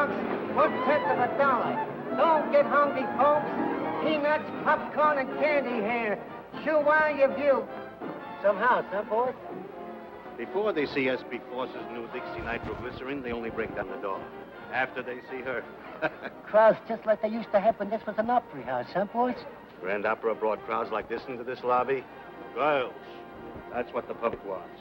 bucks, 1/10 of a dollar. Don't get hungry, folks. Peanuts, popcorn, and candy here. Sure while you view. Some house, huh, boss? Before they see SB Force's new Dixie nitroglycerin, they only break down the door. After they see her. Crowds just like they used to have when this was an opera house, huh, boys? Grand Opera brought crowds like this into this lobby. Girls. That's what the public wants.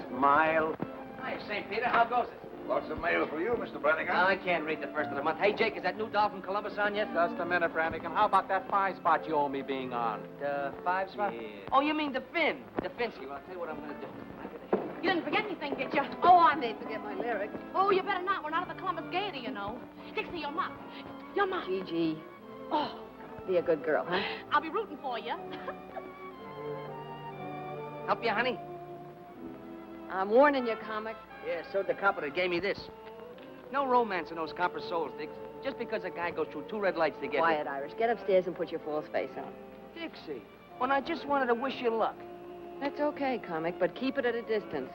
Smile. Hi, St. Peter. How goes it? Lots of mail for you, Mr. Brannigan. I can't read the first of the month. Hey, Jake, is that new doll from Columbus on yet? Just a minute, Brannigan. How about that 5 spot you owe me being on? The 5 spot? Yeah. Oh, you mean the fin. The Finsky. Well, I'll tell you what I'm going to do. You didn't forget anything, did you? Oh, I may forget my lyrics. Oh, you better not. We're not at the Columbus Gaiety, you know. Dixie, your mom. Your mom. Gigi. Oh. Be a good girl, huh? I'll be rooting for you. Help you, honey? I'm warning you, comic. Yeah, so the copper that gave me this. No romance in those copper souls, Dix. Just because a guy goes through 2 red lights to get Quiet, Irish. Get upstairs and put your false face on. Dixie, when I just wanted to wish you luck. That's okay, comic, but keep it at a distance.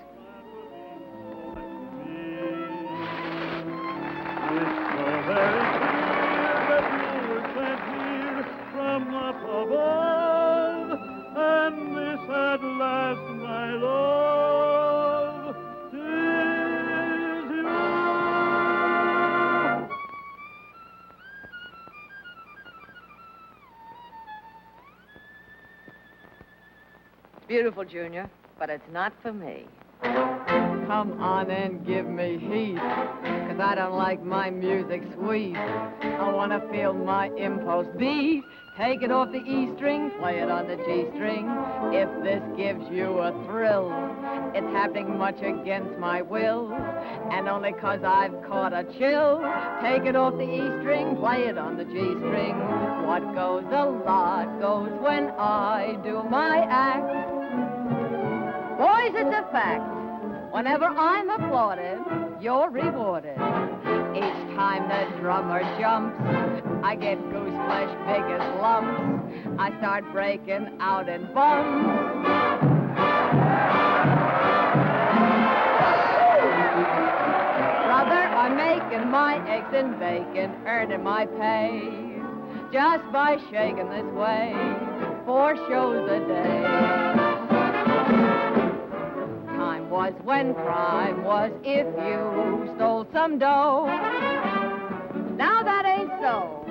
From up above, and this at last, my love, is you. Beautiful, Junior, but it's not for me. Come on and give me heat, 'cause I don't like my music sweet. I want to feel my impulse beat. Take it off the E string, play it on the G string. If this gives you a thrill, it's happening much against my will, and only 'cause I've caught a chill. Take it off the E string, play it on the G string. What goes a lot goes when I do my act. Boys, it's a fact. Whenever I'm applauded, you're rewarded. Each time the drummer jumps, I get goose flesh big as lumps. I start breaking out in bumps. Brother, I'm making my eggs and bacon, earning my pay just by shaking this way 4 shows a day. Time was when crime was if you stole some dough. Now that ain't so,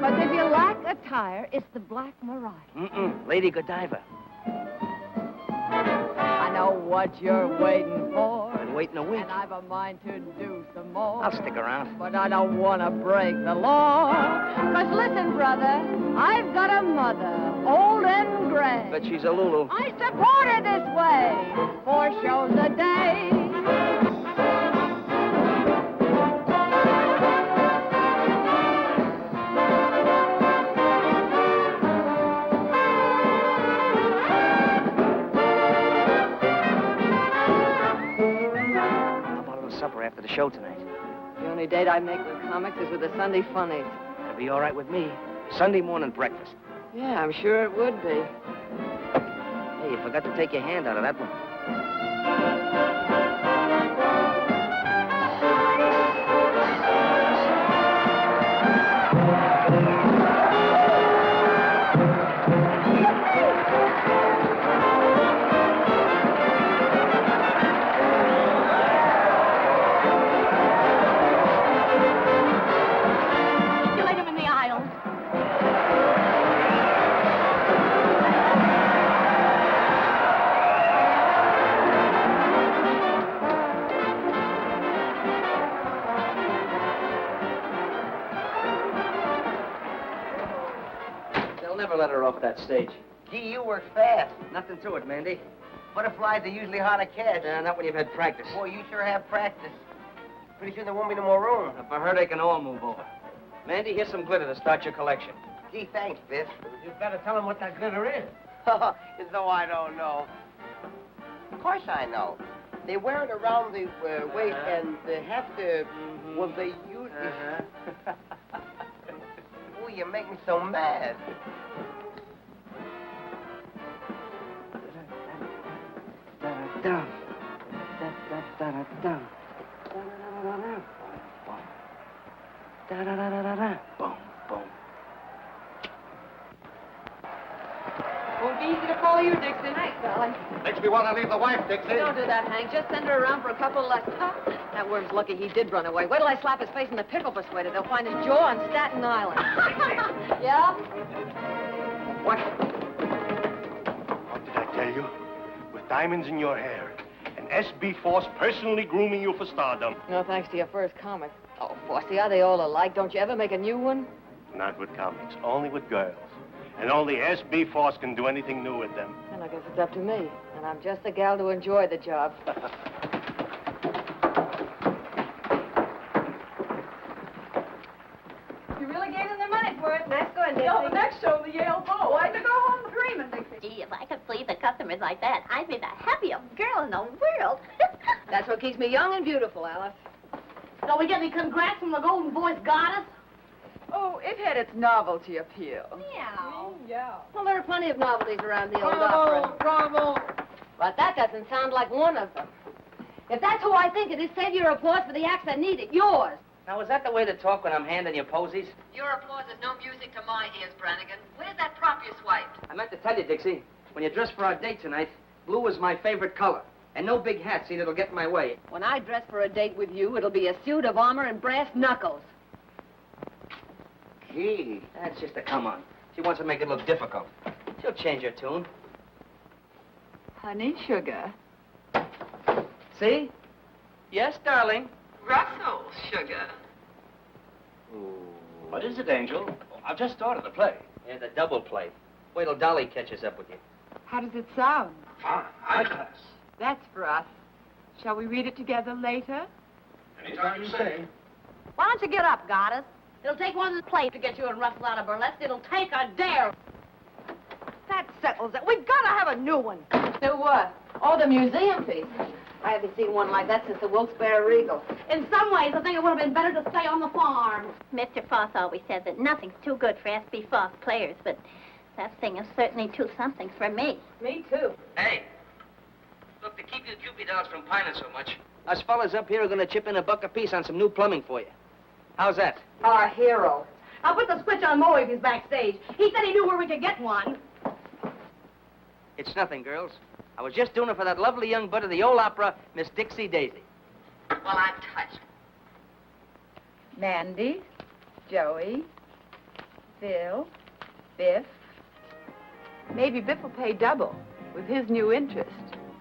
'cause if you lack attire, it's the Black Mariah. Lady Godiva. I know what you're waiting for. Been waiting a week. And I've a mind to do some more. I'll stick around. But I don't want to break the law. 'Cause listen, brother, I've got a mother. Oh, way. Bet she's a Lulu. I support her this way. 4 shows a day. How about a little supper after the show tonight? The only date I make with comics is with the Sunday funnies. That'll be all right with me. Sunday morning breakfast. Yeah, I'm sure it would be. Hey, you forgot to take your hand out of that one. You laid him in the aisles. They'll never let her off that stage. Gee, you work fast. Nothing to it, Mandy. Butterflies are usually hard to catch. Not when you've had practice. Boy, you sure have practice. Pretty soon there won't be no more room. If I heard, they can all move over. Mandy, here's some glitter to start your collection. Gee, thanks, Biff. You better tell him what that glitter is. As though I don't know. Of course I know. They wear it around the waist and they have to, well, they use it. Ooh, you make me so mad. Boom, boom. Won't be easy to follow you, Dixie. Thanks, darling. Makes me want to leave the wife, Dixie. Don't do that, Hank. Just send her around for a couple lessons. That worm's lucky he did run away. Wait till I slap his face in the pickle persuader. They'll find his jaw on Staten Island. Yeah? What? What did I tell you? With diamonds in your hair. And S.B. Force personally grooming you for stardom. No thanks to your first comic. Oh, Fossey, are they all alike? Don't you ever make a new one? Not with comics, only with girls. And only S.B. Force can do anything new with them. Well, I guess it's up to me. And I'm just the gal to enjoy the job. You really gave them their money for it. Nice going, Dixie. Till the next show, the Yale Bowl. I could go home dreaming, Dixie. Gee, if I could please the customers like that, I'd be the happiest girl in the world. That's what keeps me young and beautiful, Alice. Don't we get any congrats from the Golden Voice Goddess? Oh, it had its novelty appeal. Meow. Yeah. Well, there are plenty of novelties around the old opera. Bravo! But that doesn't sound like one of them. If that's who I think it is, save your applause for the acts that need it. Yours. Now, is that the way to talk when I'm handing you posies? Your applause is no music to my ears, Brannigan. Where's that prop you swiped? I meant to tell you, Dixie, when you dress for our date tonight, blue is my favorite color. And no big hat, see, that'll get in my way. When I dress for a date with you, it'll be a suit of armor and brass knuckles. Gee, that's just a come on. She wants to make it look difficult. She'll change her tune. Honey, sugar. See? Yes, darling. Russell, sugar. What is it, Angel? I've just started the play. Yeah, the double play. Wait till Dolly catches up with you. How does it sound? Fine. High class. That's for us. Shall we read it together later? Anytime you say. Why don't you get up, Goddess? It'll take one of the plays to get you and Russell out of burlesque. It'll take a dare. That settles it. We've got to have a new one. New what? Oh, the museum piece. I haven't seen one like that since the Wilkes-Barre Regal. In some ways, I think it would have been better to stay on the farm. Mr. Foss always said that nothing's too good for S.B. Foss players, but that thing is certainly too something for me. Me, too. Hey. Look, to keep you Cupid dolls from pining so much, us fellas up here are going to chip in $1 apiece on some new plumbing for you. How's that? Our hero. I'll put the switch on Moe if he's backstage. He said he knew where we could get one. It's nothing, girls. I was just doing it for that lovely young bud of the old opera, Miss Dixie Daisy. Well, I'm touched. Mandy, Joey, Bill, Biff. Maybe Biff will pay double with his new interest.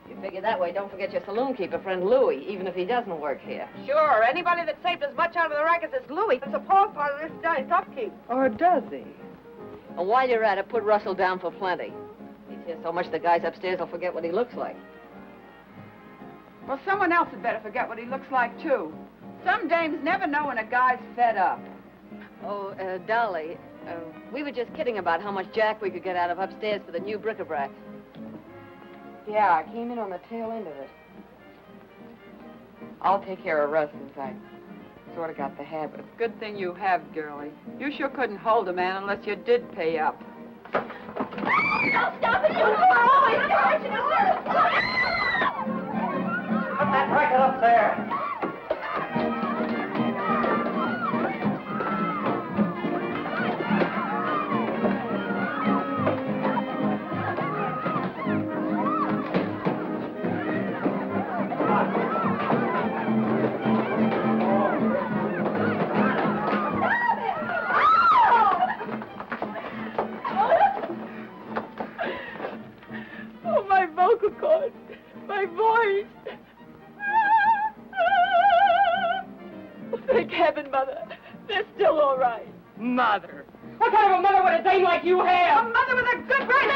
You figure that way, don't forget your saloon keeper friend Louie, even if he doesn't work here. Sure, anybody that saved as much out of the racket as Louie is a part of this guy's upkeep. Or does he? And while you're at it, put Russell down for plenty. He's Yeah, so much the guys upstairs will forget what he looks like. Well, someone else had better forget what he looks like, too. Some dames never know when a guy's fed up. Oh, Dolly, we were just kidding about how much jack we could get out of upstairs for the new bric-a-brac. Yeah, I came in on the tail end of it. I'll take care of Russ since I sort of got the habit. Good thing you have, girlie. You sure couldn't hold a man unless you did pay up. Don't stop it! You're always charging us! Put that racket up there. Oh, my vocal cords, my voice. Thank heaven, Mother. They're still all right. Mother? What kind of a mother would a dame like you have? A mother with a good brain.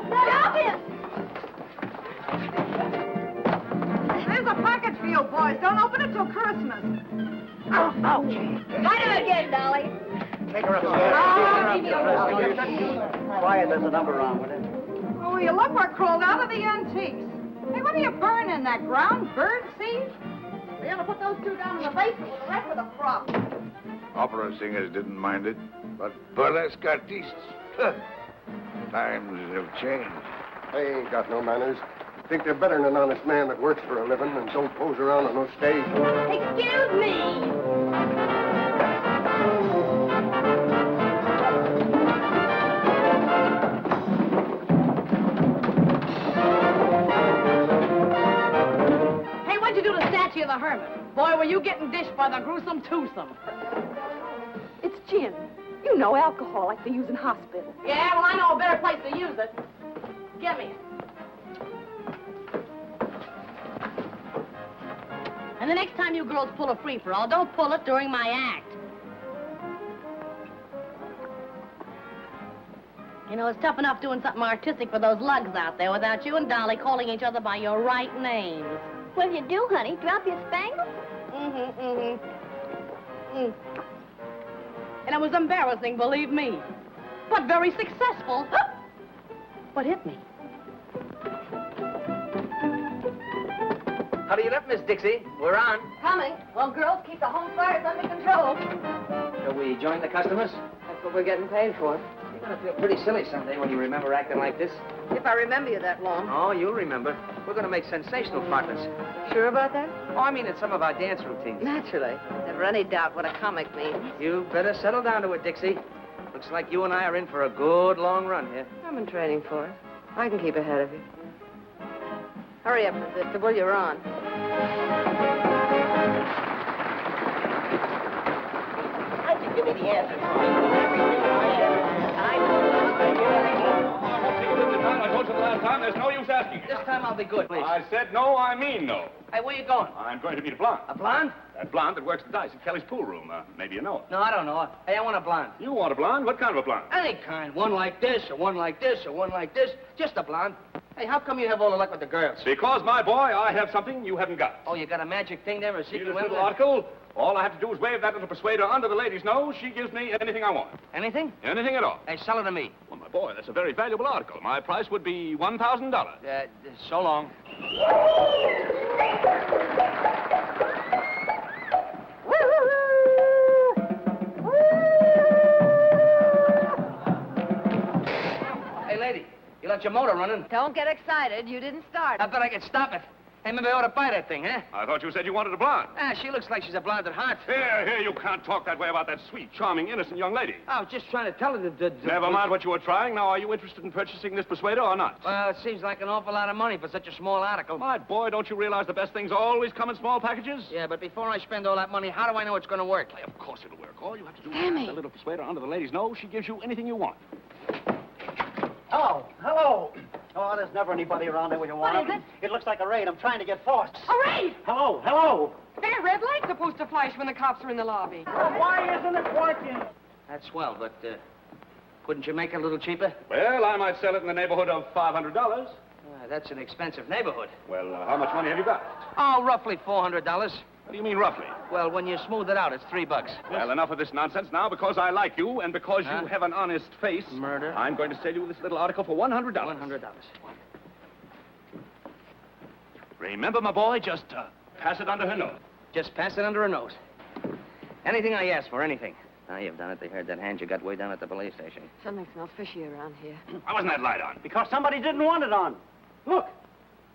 Stop him! There's a package for you, boys. Don't open it till Christmas. Fight him again, Dolly. Take her upstairs. Quiet, there's a number on with it. Oh, you look what crawled out of the antiques. Hey, what are you burning, that ground bird seed? We're gonna put those two down in the basement with the rest of the crop. Opera singers didn't mind it, but burlesque artistes, times have changed. They ain't got no manners. Think they're better than an honest man that works for a living and don't pose around on no stage. Excuse me. Hey, what'd you do to the statue of the hermit? Boy, were you getting dished by the gruesome twosome. It's gin. You know alcohol like they use in hospitals. Yeah, well, I know a better place to use it. Give me it. And the next time you girls pull a free-for-all, don't pull it during my act. You know, it's tough enough doing something artistic for those lugs out there without you and Dolly calling each other by your right names. What'd you do, honey? Drop your spangle? And it was embarrassing, believe me. But very successful. What hit me? How do you look, Miss Dixie? We're on. Coming. Well, girls, keep the home fires under control. Shall we join the customers? That's what we're getting paid for. You're gonna feel pretty silly someday when you remember acting like this. If I remember you that long. Oh, you'll remember. We're gonna make sensational partners. Sure about that? Oh, I mean, it's some of our dance routines. Naturally. Never any doubt what a comic means. You better settle down to it, Dixie. Looks like you and I are in for a good long run here. I'm in training for it. I can keep ahead of you. Hurry up, Constable, you're on. How'd you give me the answer? I told you the last time, there's no use asking. This time I'll be good, please. I said no, I mean no. Hey, where you going? I'm going to meet a blonde. A blonde? That blonde that works the dice at Kelly's pool room. Maybe you know her. No, I don't know. Hey, I want a blonde. You want a blonde? What kind of a blonde? Any kind. One like this, or one like this, or one like this. Just a blonde. Hey, how come you have all the luck with the girls? Because, my boy, I have something you haven't got. Oh, you got a magic thing there, a See secret this weapon? little article? All I have to do is wave that little persuader under the lady's nose. She gives me anything I want. Anything? Anything at all. Hey, sell it to me. Well, my boy, that's a very valuable article. My price would be $1,000. So long. Hey, lady, you left your motor running. Don't get excited. You didn't start. I bet I could stop it. Hey, maybe I ought to buy that thing, huh? I thought you said you wanted a blonde. Ah, she looks like she's a blonde at heart. Here, you can't talk that way about that sweet, charming, innocent young lady. I was just trying to tell her that... Never mind what you were trying. Now, are you interested in purchasing this persuader or not? Well, it seems like an awful lot of money for such a small article. My boy, don't you realize the best things always come in small packages? Yeah, but before I spend all that money, how do I know it's going to work? Why, of course it'll work. All you have to do is Sammy. have the little persuader under the lady's nose. She gives you anything you want. Hello, hello. Oh, there's never anybody around there when you want What is them. It looks like a raid. I'm trying to get forced. A raid! Hello, hello. There, red light's supposed to flash when the cops are in the lobby. Why isn't it working? That's swell, but, Couldn't you make it a little cheaper? Well, I might sell it in the neighborhood of $500. That's an expensive neighborhood. Well, how much money have you got? Oh, roughly $400. What do you mean, roughly? Well, when you smooth it out, it's $3. Well, enough of this nonsense now. Because I like you and because you have an honest face. Murder. I'm going to sell you this little article for $100. $100. Remember, my boy, just pass it under her nose. Just pass it under her nose. Anything I ask for, anything. Now, you've done it. They heard that hand you got way down at the police station. Something smells fishy around here. Why wasn't that light on? Because somebody didn't want it on. Look,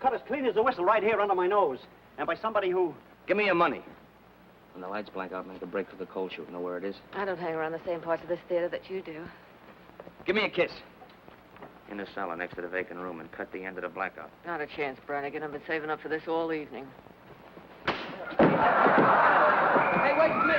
cut as clean as a whistle right here under my nose. And by somebody who... Give me your money. When the lights blank out, make a break for the coal chute. Know where it is? I don't hang around the same parts of this theater that you do. Give me a kiss. In the cellar next to the vacant room and cut the end of the blackout. Not a chance, Brannigan. I've been saving up for this all evening. Hey, wait for me.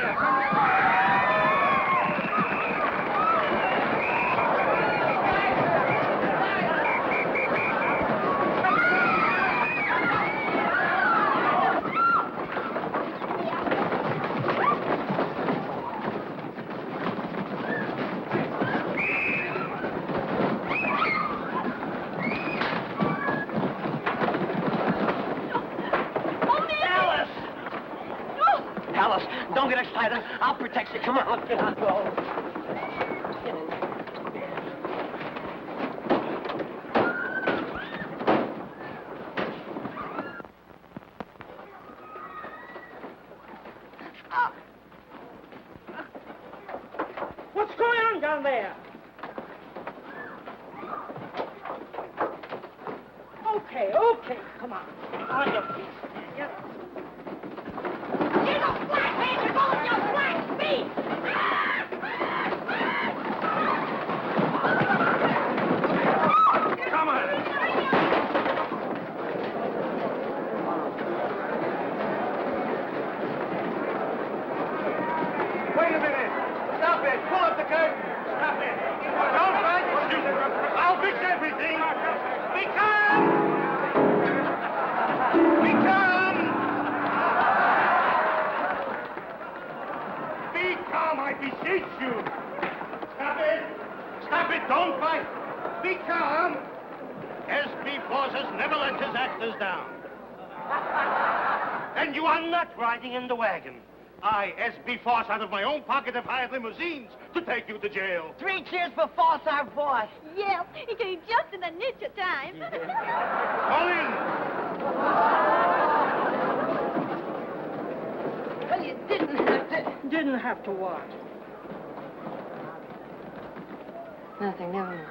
Don't get excited. I'll protect you. Come on, get on, go. What's going on down there? Okay. Come on. On your feet. Yep. You're the black man! You're going your black feet! Come on. Wait a minute. Stop it. Pull up the curtain. Stop it. Don't fight. I'll fix everything. Be calm. Be calm. Be calm, I beseech you. Stop it. Stop it. Don't fight. Be calm. S.B. Forces never lets his actors down. And you are not riding in the wagon. I, S.B. Force, out of my own pocket, have hired limousines to take you to jail. 3 cheers for Force, our boss. Yep, he came just in the nick of time. Call in. Well, you Didn't have to what? Nothing, never mind.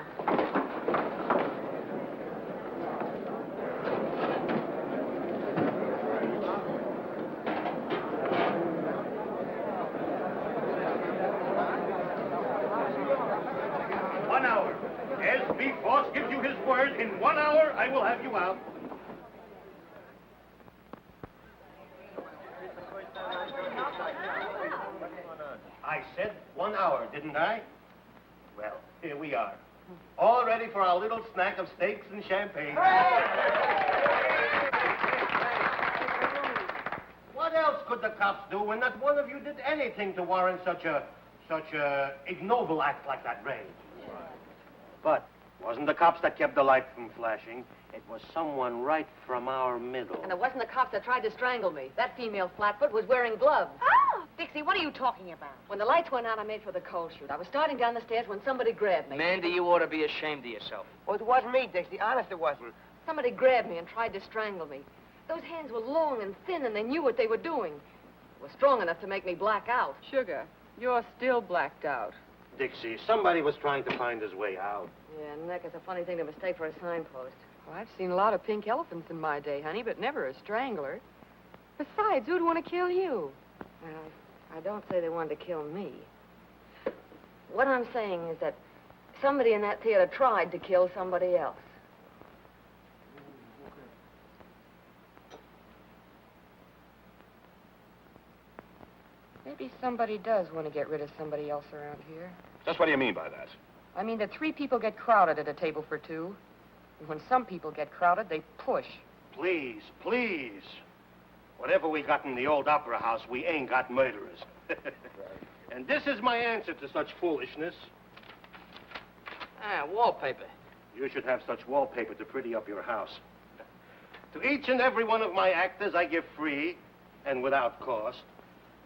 1 hour. S.B. Force gives you his word. In 1 hour, I will have you out. I said 1 hour, didn't I? Well, here we are. All ready for our little snack of steaks and champagne. What else could the cops do when not one of you did anything to warrant such a ignoble act like that raid? But it wasn't the cops that kept the light from flashing. It was someone right from our middle. And it wasn't the cops that tried to strangle me. That female flatfoot was wearing gloves. Oh! Dixie, what are you talking about? When the lights went out, I made for the coal chute. I was starting down the stairs when somebody grabbed me. Mandy, you ought to be ashamed of yourself. Well, it wasn't me, Dixie. Honest, it wasn't. Somebody grabbed me and tried to strangle me. Those hands were long and thin, and they knew what they were doing. It was strong enough to make me black out. Sugar, you're still blacked out. Dixie, somebody was trying to find his way out. Yeah, neck is a funny thing to mistake for a signpost. Well, I've seen a lot of pink elephants in my day, honey, but never a strangler. Besides, who'd want to kill you? Well, I don't say they wanted to kill me. What I'm saying is that somebody in that theater tried to kill somebody else. Maybe somebody does want to get rid of somebody else around here. Just what do you mean by that? I mean that 3 people get crowded at a table for 2. And when some people get crowded, they push. Please, please. Whatever we got in the old opera house, we ain't got murderers. And this is my answer to such foolishness. Ah, wallpaper. You should have such wallpaper to pretty up your house. To each and every one of my actors, I give free, and without cost,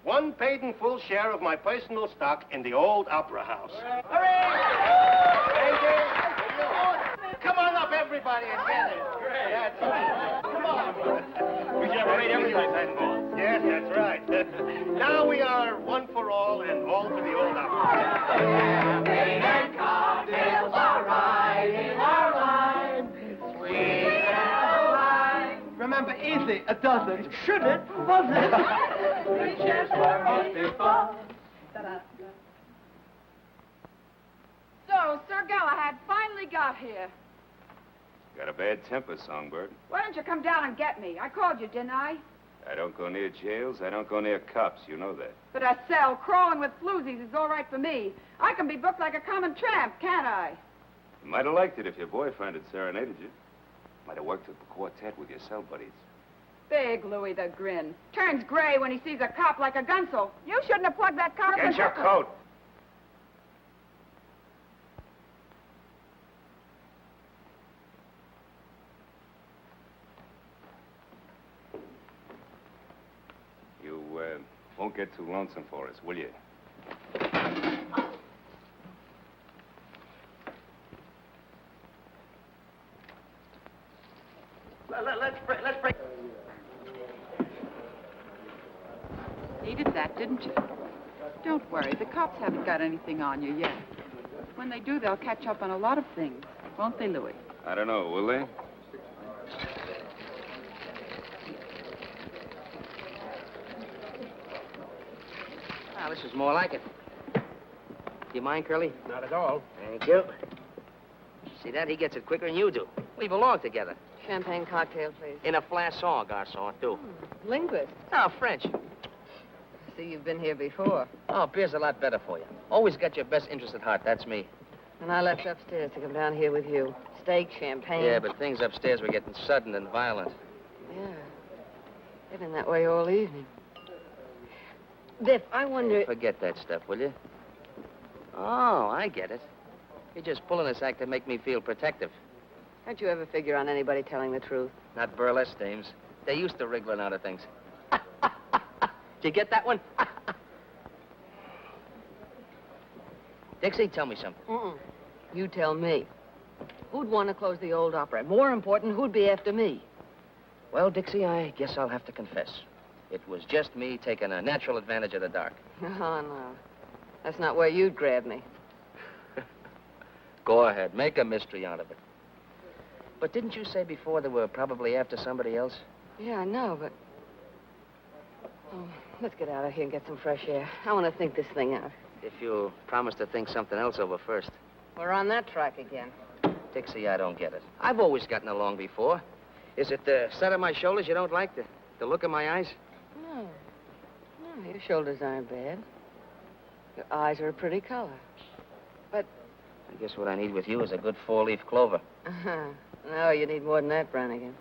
one paid in full share of my personal stock in the old opera house. Thank you. Come on up, everybody, and get it. That's right. Come on. We should have a parade every night, then, boss. Yes, that's right. Now we are one for all and all for the old opera. Champagne and cocktails are right in our line. Sweet and wine. Remember, easy, a dozen. Should it? Was it? 3 cheers for Mr. Fox. So, Sir Galahad finally got here. Got a bad temper, Songbird. Why didn't you come down and get me? I called you, didn't I? I don't go near jails. I don't go near cops. You know that. But a cell crawling with floozies is all right for me. I can be booked like a common tramp, can't I? You might have liked it if your boyfriend had serenaded you. Might have worked with the quartet with your cell buddies. Big Louie the Grin. Turns gray when he sees a cop like a gunsel. You shouldn't have plugged that cop. Get your coat. You, won't get too lonesome for us, will you? Let's break. Needed that, didn't you? Don't worry, the cops haven't got anything on you yet. When they do, they'll catch up on a lot of things. Won't they, Louis? I don't know, will they? Ah, this is more like it. Do you mind, Curly? Not at all. Thank you. See that? He gets it quicker than you do. We belong together. Champagne cocktail, please. In a flasson, garçon, too. Linguist. No, French. See, you've been here before. Oh, beer's a lot better for you. Always got your best interest at heart. That's me. And I left upstairs to come down here with you. Steak, champagne. Yeah, but things upstairs were getting sudden and violent. Yeah. They've been that way all evening. Biff, I wonder... Forget that stuff, will you? Oh, I get it. You're just pulling this act to make me feel protective. Don't you ever figure on anybody telling the truth? Not burlesque dames. They're used to wriggling out of things. Did you get that one? Dixie, tell me something. You tell me. Who'd want to close the old opera? More important, who'd be after me? Well, Dixie, I guess I'll have to confess. It was just me taking a natural advantage of the dark. Oh, no. That's not where you'd grab me. Go ahead. Make a mystery out of it. But didn't you say before they were probably after somebody else? Yeah, I know, but... Oh, let's get out of here and get some fresh air. I want to think this thing out. If you'll promise to think something else over first. We're on that track again. Dixie, I don't get it. I've always gotten along before. Is it the set of my shoulders you don't like? The look in my eyes? No. No, your shoulders aren't bad. Your eyes are a pretty color. But... I guess what I need with you is a good four-leaf clover. No, you need more than that, Brannigan.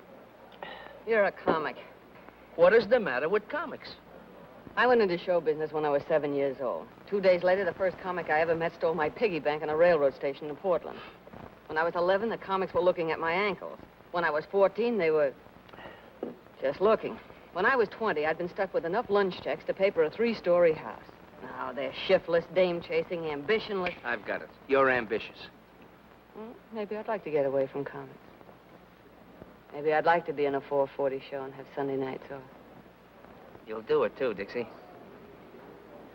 You're a comic. What is the matter with comics? I went into show business when I was 7 years old. 2 days later, the first comic I ever met stole my piggy bank on a railroad station in Portland. When I was 11, the comics were looking at my ankles. When I was 14, they were just looking. When I was 20, I'd been stuck with enough lunch checks to pay for a 3-story house. Now, they're shiftless, dame-chasing, ambitionless. I've got it. You're ambitious. Well, maybe I'd like to get away from comics. Maybe I'd like to be in a 4:40 show and have Sunday nights off. You'll do it, too, Dixie.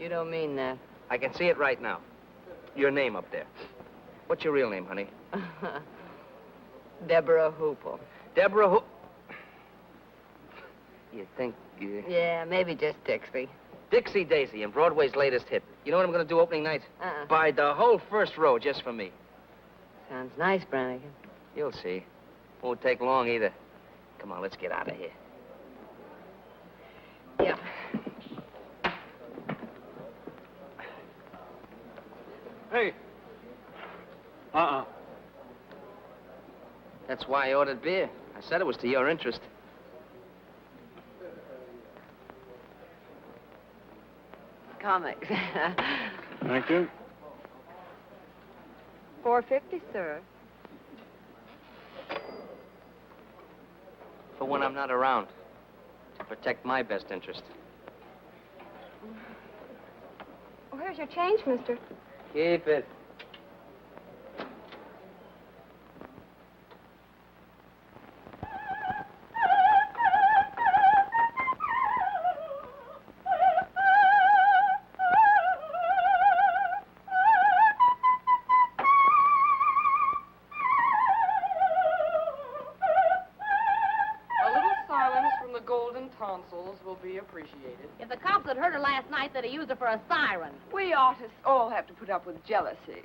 You don't mean that. I can see it right now. Your name up there. What's your real name, honey? Deborah Hoople. Deborah Hoople. You think... Yeah, maybe just Dixie. Dixie Daisy and Broadway's latest hit. You know what I'm going to do opening night? Buy the whole first row just for me. Sounds nice, Brannigan. You'll see. Won't take long either. Come on, let's get out of here. Yeah. Hey. That's why I ordered beer. I said it was to your interest. Comics. Thank you. $4.50, sir. For when I'm not around. To protect my best interest. Where's your change, mister? Keep it. Will be appreciated. If the cops had heard her last night, they'd have used her for a siren. We artists all have to put up with jealousy.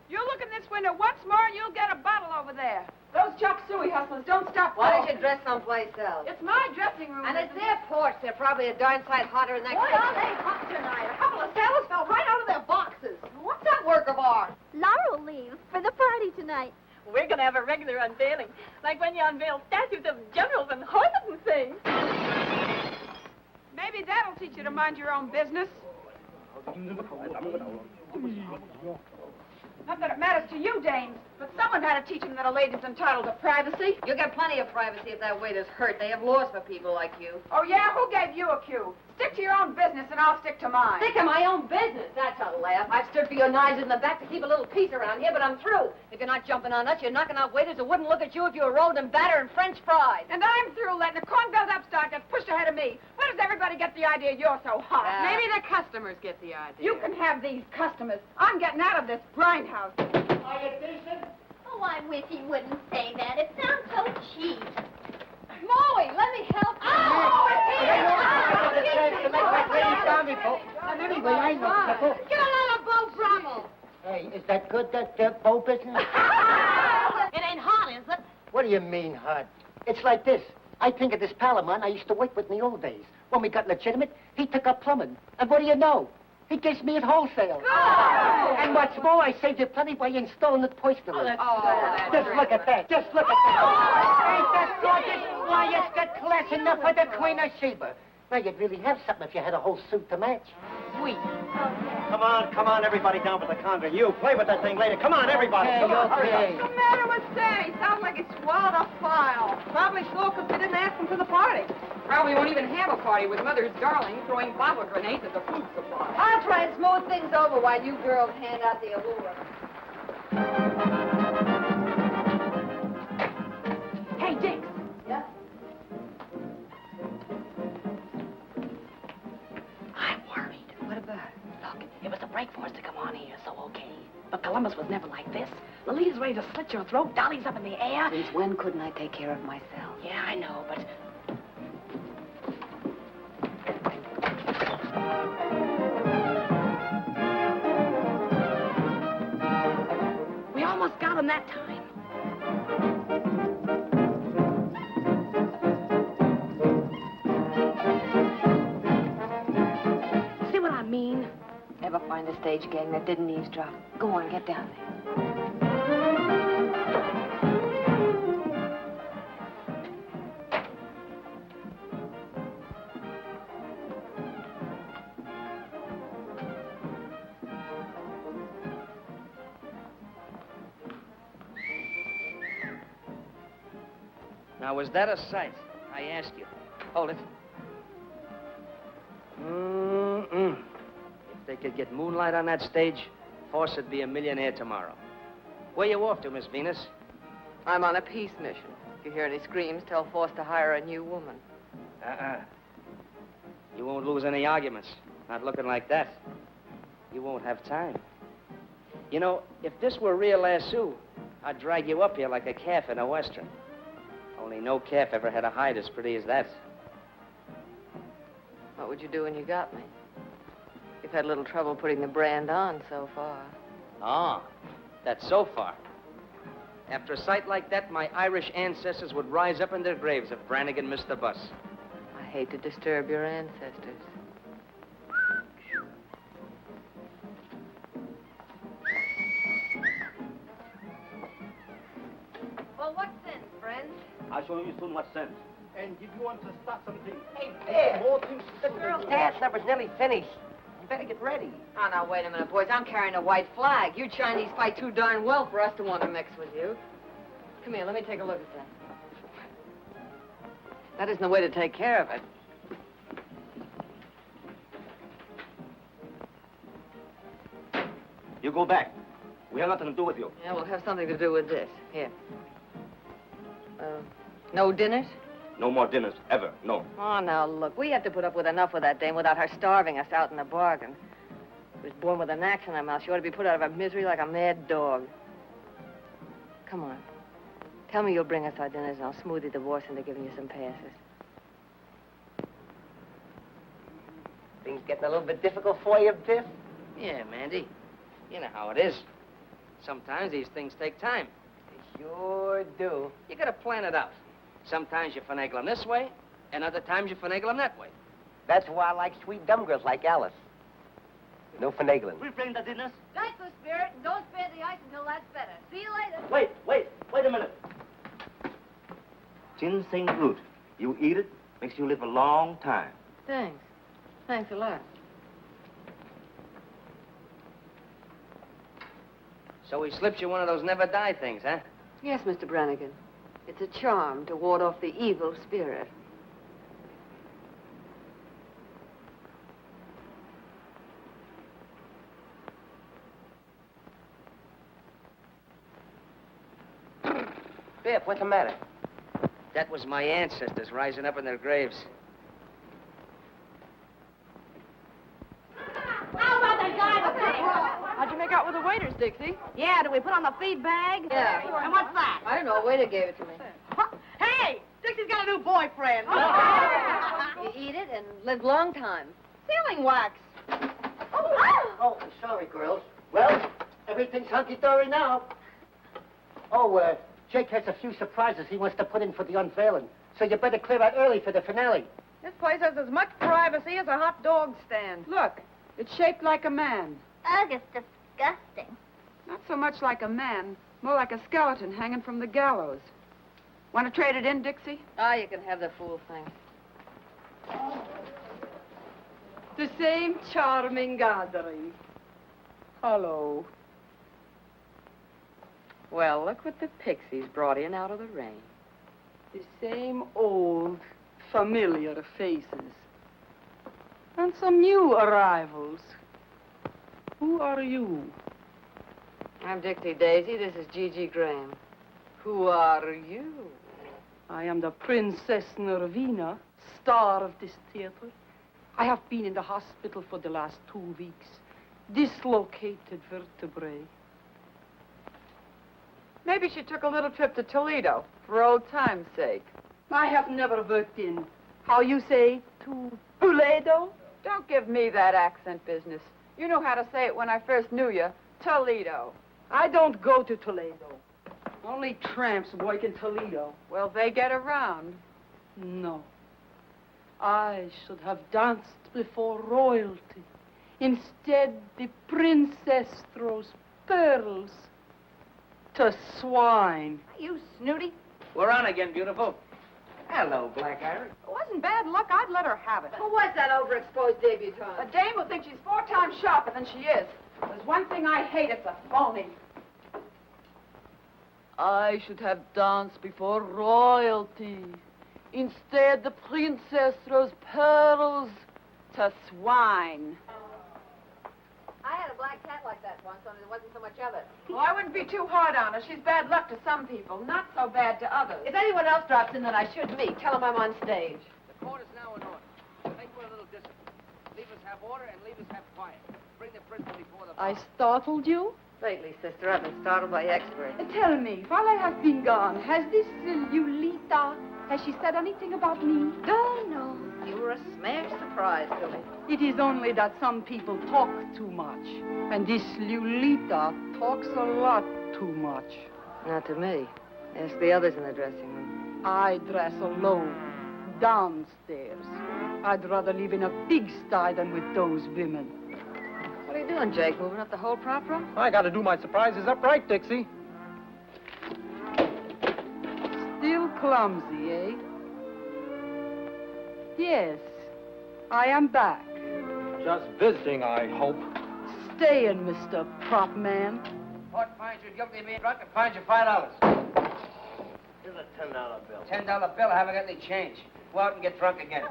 You look in this window once more and you'll get a bottle over there. Those chop suey hustlers don't stop. Why don't you dress someplace else? It's my dressing room. And it's their porch. They're probably a darn sight hotter than that. What are they hot tonight? A couple of sailors fell right out of their boxes. What's that work of art? Laurel leaves for the party tonight. We're going to have a regular unveiling, like when you unveil statues of generals and horses and things. Maybe that'll teach you to mind your own business. Not that it matters to you, dames, but someone had to teach them that a lady's entitled to privacy. You get plenty of privacy if that waiter's hurt. They have laws for people like you. Oh, yeah? Who gave you a cue? Stick to your own business and I'll stick to mine. Stick to my own business? That's a laugh. I've stood for your knives in the back to keep a little peace around here, but I'm through. If you're not jumping on us, you're knocking out waiters who wouldn't look at you if you were rolled in batter and French fries. And I'm through letting a corn-filled upstart get pushed ahead of me. Where does everybody get the idea you're so hot? Maybe the customers get the idea. You can have these customers. I'm getting out of this grindhouse. Are you decent? Oh, I wish he wouldn't say that. It sounds so cheap. Molly, let me help you. Anyway, I know. Get on a boat, Brummel. Hey, is that good, that boat business? It ain't hot, is it? What do you mean, hot? It's like this. I think of this pal of mine I used to work with in the old days. When we got legitimate, he took up plumbing. And what do you know? He gives me at wholesale. Oh. And what's more, I saved you plenty by installing it personally. Just look at that. Just look at that. Ain't that gorgeous? Why, it's got class enough for the Queen of Sheba. Now, you'd really have something if you had a whole suit to match. Sweet. Come on, everybody down for the conga. You, play with that thing later. Come on, everybody. Okay, Come on, hurry up. What's the matter with Say? Sounds like it's swallowed a file. Probably so, because they didn't ask him to the party. Probably won't even have a party with Mother's darling throwing bottle grenades at the food supply. I'll try and smooth things over while you girls hand out the allure. Hey, Dix. Yeah? I'm worried. What about? Look, it was a break for us to come on here, so okay. But Columbus was never like this. Lolita's ready to slit your throat, Dolly's up in the air. Since when couldn't I take care of myself? Yeah, I know, but... We almost got him that time. See what I mean? Ever find a stage gang that didn't eavesdrop? Go on, get down there. Now, was that a sight? I ask you. Hold it. If they could get moonlight on that stage, Force would be a millionaire tomorrow. Where you off to, Miss Venus? I'm on a peace mission. If you hear any screams, tell Force to hire a new woman. You won't lose any arguments. Not looking like that. You won't have time. You know, if this were real lasso, I'd drag you up here like a calf in a western. Only no calf ever had a hide as pretty as that. What would you do when you got me? You've had a little trouble putting the brand on so far. Oh, that's so far. After a sight like that, my Irish ancestors would rise up in their graves if Brannigan missed the bus. I hate to disturb your ancestors. Well, what sense, friends? I'll show you soon what sense. and if you want to start something. Hey, Biff. More things The girl's dance number's nearly finished. You better get ready. Oh, now, wait a minute, boys. I'm carrying a white flag. You Chinese fight too darn well for us to want to mix with you. Come here, let me take a look at that. That isn't the way to take care of it. You go back. We have nothing to do with you. Yeah, we'll have something to do with this. Here. No dinners? No more dinners, ever. No. Oh, now, look, we have to put up with enough with that dame without her starving us out in the bargain. She was born with an axe in her mouth. She ought to be put out of her misery like a mad dog. Come on. Tell me you'll bring us our dinners, and I'll smooth your divorce into giving you some passes. Things getting a little bit difficult for you, Biff? Yeah, Mandy. You know how it is. Sometimes these things take time. They sure do. You gotta plan it out. Sometimes you finagle them this way, and other times you finagle them that way. That's why I like sweet dumb girls like Alice. No finagling. We bring the dinners. Nice, the spirit, and don't spare the ice until that's better. See you later. Wait a minute. Ginseng root. You eat it, makes you live a long time. Thanks. Thanks a lot. So he slips you one of those never die things, huh? Yes, Mr. Brannigan. It's a charm to ward off the evil spirit. Biff, what's the matter? That was my ancestors rising up in their graves. How about that guy with the... How'd you make out with the waiters, Dixie? Yeah, do we put on the feed bag? Yeah. And what's that? I don't know. A waiter gave it to me. Hey, Dixie's got a new boyfriend. You eat it and live long time. Sealing wax. Oh, sorry, girls. Well, everything's hunky-dory now. Oh, Jake has a few surprises he wants to put in for the unveiling. So you better clear out early for the finale. This place has as much privacy as a hot dog stand. Look, it's shaped like a man. Ugh, it's disgusting. Not so much like a man, more like a skeleton hanging from the gallows. Want to trade it in, Dixie? Ah, you can have the fool thing. The same charming gathering. Hello. Well, look what the pixies brought in out of the rain. The same old, familiar faces. And some new arrivals. Who are you? I'm Dixie Daisy. This is Gigi Graham. Who are you? I am the Princess Nervina, star of this theater. I have been in the hospital for the last 2 weeks. Dislocated vertebrae. Maybe she took a little trip to Toledo for old time's sake. I have never worked in, how you say, to Toledo? Don't give me that accent business. You knew how to say it when I first knew you. Toledo. I don't go to Toledo. Only tramps work in Toledo. Well, they get around. No. I should have danced before royalty. Instead, the princess throws pearls to swine. You snooty. We're on again, beautiful. Hello, Black Iris. It wasn't bad luck. I'd let her have it. Who was that overexposed debutante? A dame who thinks she's 4 times sharper than she is. There's one thing I hate, it's a phony. I should have danced before royalty. Instead, the princess throws pearls to swine. I had a black cat like that once, only there wasn't so much of it. Well, I wouldn't be too hard on her. She's bad luck to some people, not so bad to others. If anyone else drops in that I should meet, tell them I'm on stage. The court is now in order. Make for a little distance. Leave us have order and leave us have quiet. Bring the prisoner before the bar. I startled you? Lately, sister, I've been startled by experts. Tell me, while I have been gone, has this Lulita, has she said anything about me? Oh, no. You were a smash surprise to me. It is only that some people talk too much. And this Lulita talks a lot too much. Not to me. Ask the others in the dressing room. I dress alone, downstairs. I'd rather live in a pigsty than with those women. What are you doing, Jake? Moving up the whole prop room? I gotta do my surprises upright, Dixie. Still clumsy, eh? Yes, I am back. Just visiting, I hope. Staying, Mr. Prop Man. Court finds you guilty of being drunk and fines you $5. Here's a $10 bill. $10 bill, I haven't got any change. Go out and get drunk again.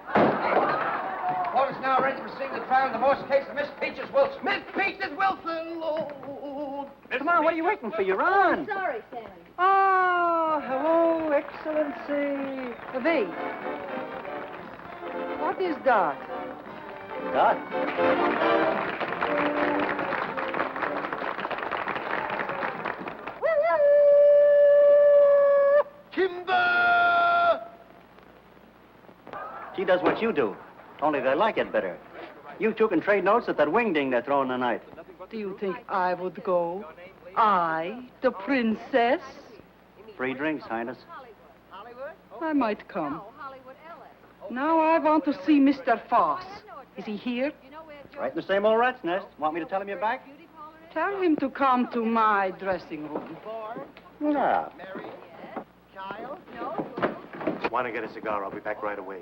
Court is now ready to proceed with the trial and divorce case of Miss Peaches Wilson. Miss Peaches Wilson, Lord. Come on, what are you waiting for? You're on. Sorry, Sammy. Oh, hello, Excellency. V. What is that? Dot. Timber! She does what you do, only they like it better. You two can trade notes at that wingding they're throwing tonight. Do you think I would go? I, the princess? Free drinks, Highness. I might come. Now I want to see Mr. Foss. Is he here? Right in the same old rat's nest. Want me to tell him you're back? Tell him to come to my dressing room. Yeah. Want to get a cigar? I'll be back right away.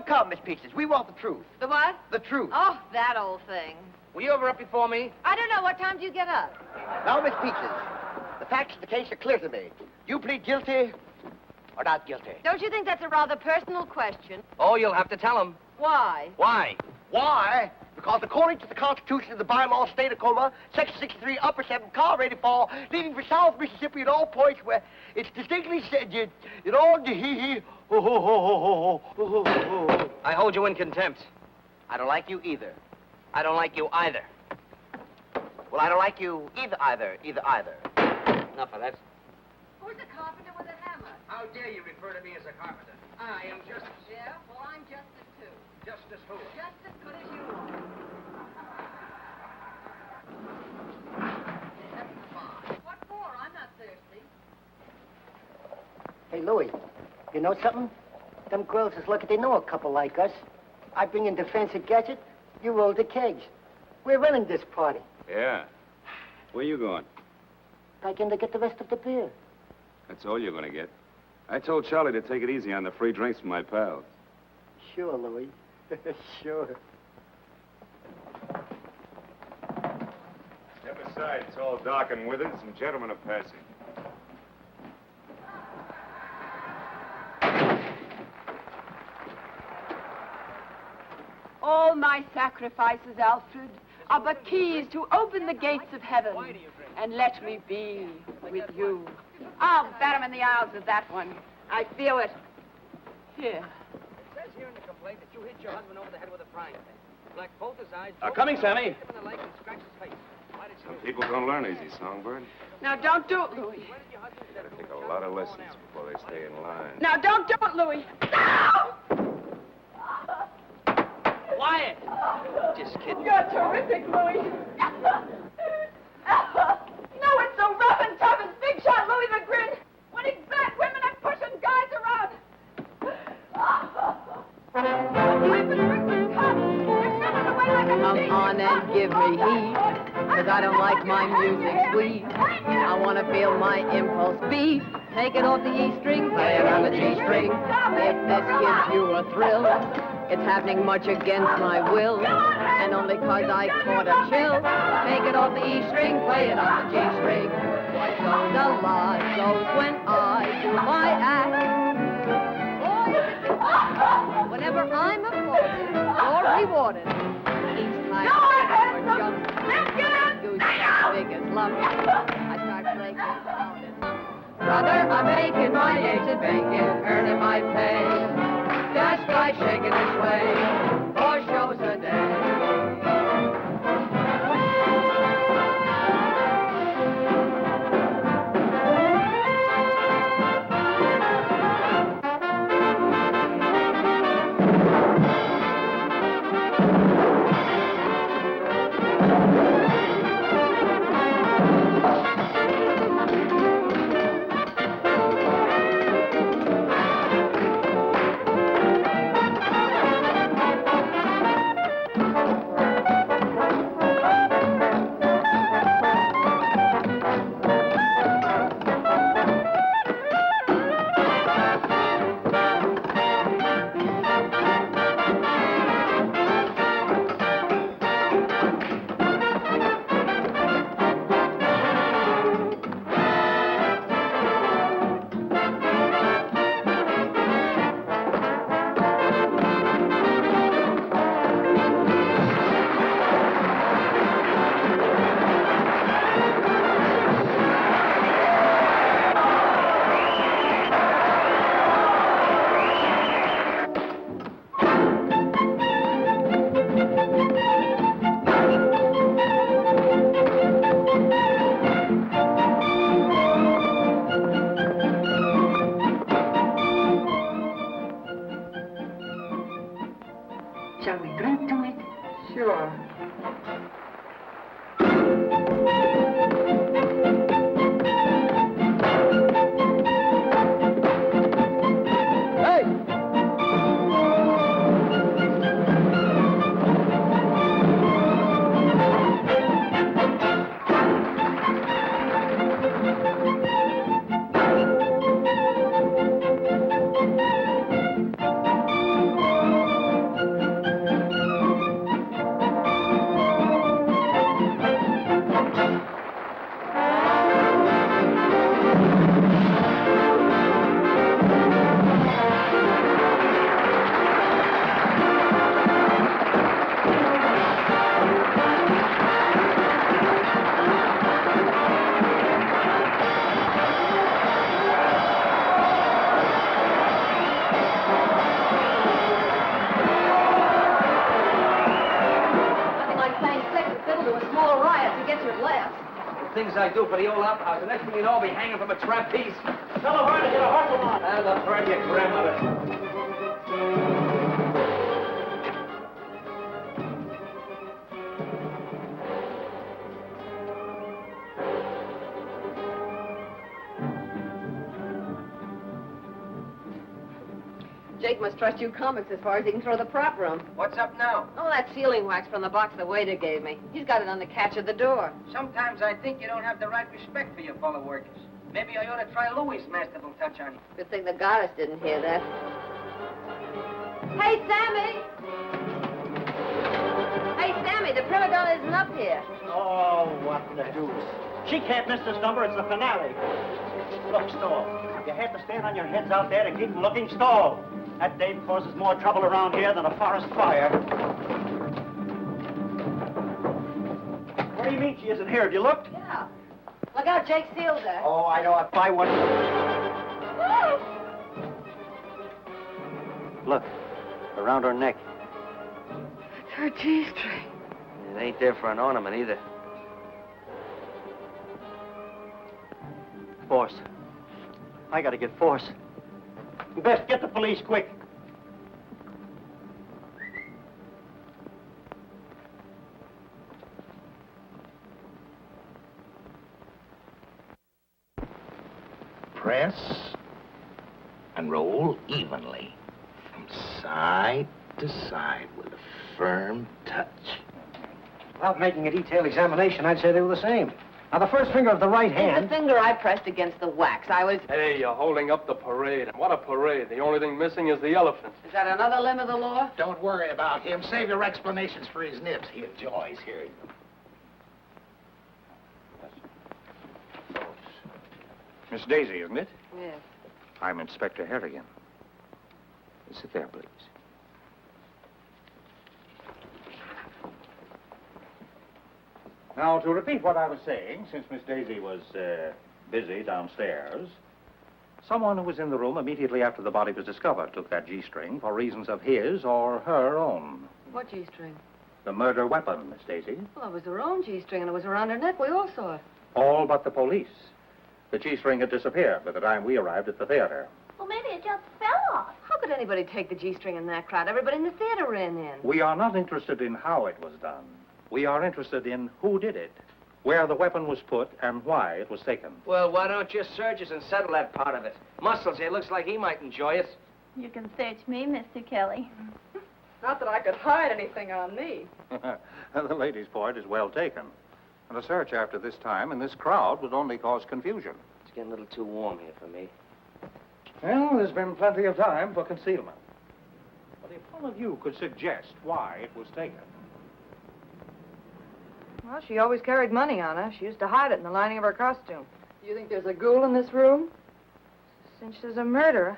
Come, Miss Peaches. We want the truth. The what? The truth. Oh, that old thing. Were you ever up before me? I don't know. What time do you get up? Now, Miss Peaches, the facts of the case are clear to me. You plead guilty or not guilty? Don't you think that's a rather personal question? Oh, you'll have to tell him. Why? Why? Why? Because according to the Constitution of the bylaw state of Coma, Section 63, Upper 7, car ready fall, leaving for South Mississippi at all points where it's distinctly said, I hold you in contempt. I don't like you either. I don't like you either. Well, I don't like you either. Enough of that. Who's the carpenter with a hammer? How dare you refer to me as a carpenter? I am Justice. Yeah? Well, I'm Justice, too. Justice who? Just as good as you are. What for? I'm not thirsty. Hey, Louie, you know something? Them girls is lucky they know a couple like us. I bring in the fancy gadget, you roll the kegs. We're running this party. Yeah. Where you going? Back in to get the rest of the beer. That's all you're going to get. I told Charlie to take it easy on the free drinks from my pals. Sure, Louie. Sure. Step aside. It's all dark and withered. Some gentlemen are passing. All my sacrifices, Alfred, are but keys to open the gates of heaven. And let me be with you. I'll bat him in the eyes with that one. I feel it. Here. It says here in the complaint that you hit your husband over the head with a frying pan. Blacked both his eyes. Coming, Sammy. Hit him in the leg and scratched his face. Why did Some people don't learn easy, Songbird. Now, don't do it, Louis. Gotta take a lot of lessons before they stay in line. Now, don't do it, Louis. No! Quiet! Just kidding. You're terrific, Louis. No, it's so rough and tough as Big Shot Louis the Grin. Winning black women and pushing guys around. Come on and give me heat, 'cause I don't like my music sweet. I want to feel my impulse beat. Take it off the E string, play it on the G string. If this gives you a thrill, it's happening much against my will, and only 'cause I caught a chill. Take it off the E string, play it on the G string. So the lot goes when I do my act. Whenever I'm applauded or rewarded, each time or jump, goose as big as lump, I start breaking down and brother, I'm making my eggs and bacon, earning my pay, just by shaking and sway, 4 shows a day. Things I do for the old opera house. The next thing you know, I'll be hanging from a trapeze. Tell her to get a hustle on. And the bird, your grandmother. Jake must trust you comics as far as he can throw the prop room. What's up now? Oh, that sealing wax from the box the waiter gave me. He's got it on the catch of the door. Sometimes I think you don't have the right respect for your fellow workers. Maybe I ought to try Louis' masterful touch on you. Good thing the goddess didn't hear that. Hey, Sammy! Hey, Sammy, the prima donna isn't up here. Oh, what the deuce. She can't miss this number. It's the finale. Look, stall. You have to stand on your heads out there and keep looking. Stall. That dame causes more trouble around here than a forest fire. What do you mean she isn't here? Have you looked? Yeah. Look out, Jake sealed her. Oh, I know. If I wasn't... Look, around her neck. It's her G-string. It ain't there for an ornament either. Force. I gotta get Force. Best get the police quick. Press and roll evenly from side to side with a firm touch. Without making a detailed examination, I'd say they were the same. Now, the first finger of the right hand... The finger I pressed against the wax. I was... Hey, you're holding up the parade. And what a parade. The only thing missing is the elephant. Is that another limb of the law? Don't worry about him. Save your explanations for his nips. He enjoys hearing them. Miss Daisy, isn't it? Yes. I'm Inspector Harrigan. Sit there, please. Now, to repeat what I was saying, since Miss Daisy was busy downstairs, someone who was in the room immediately after the body was discovered took that G-string for reasons of his or her own. What G-string? The murder weapon, Miss Daisy. Well, it was her own G-string, and it was around her neck. We all saw it. All but the police. The G-string had disappeared by the time we arrived at the theater. Well, maybe it just fell off. How could anybody take the G-string in that crowd? Everybody in the theater ran in. We are not interested in how it was done. We are interested in who did it, where the weapon was put, and why it was taken. Well, why don't you search us and settle that part of it? Muscles here looks like he might enjoy it. You can search me, Mr. Kelly. Not that I could hide anything on me. The lady's point is well taken. And a search after this time in this crowd would only cause confusion. It's getting a little too warm here for me. Well, there's been plenty of time for concealment. But if one of you could suggest why it was taken. Well, she always carried money on her. She used to hide it in the lining of her costume. You think there's a ghoul in this room? Since there's a murderer.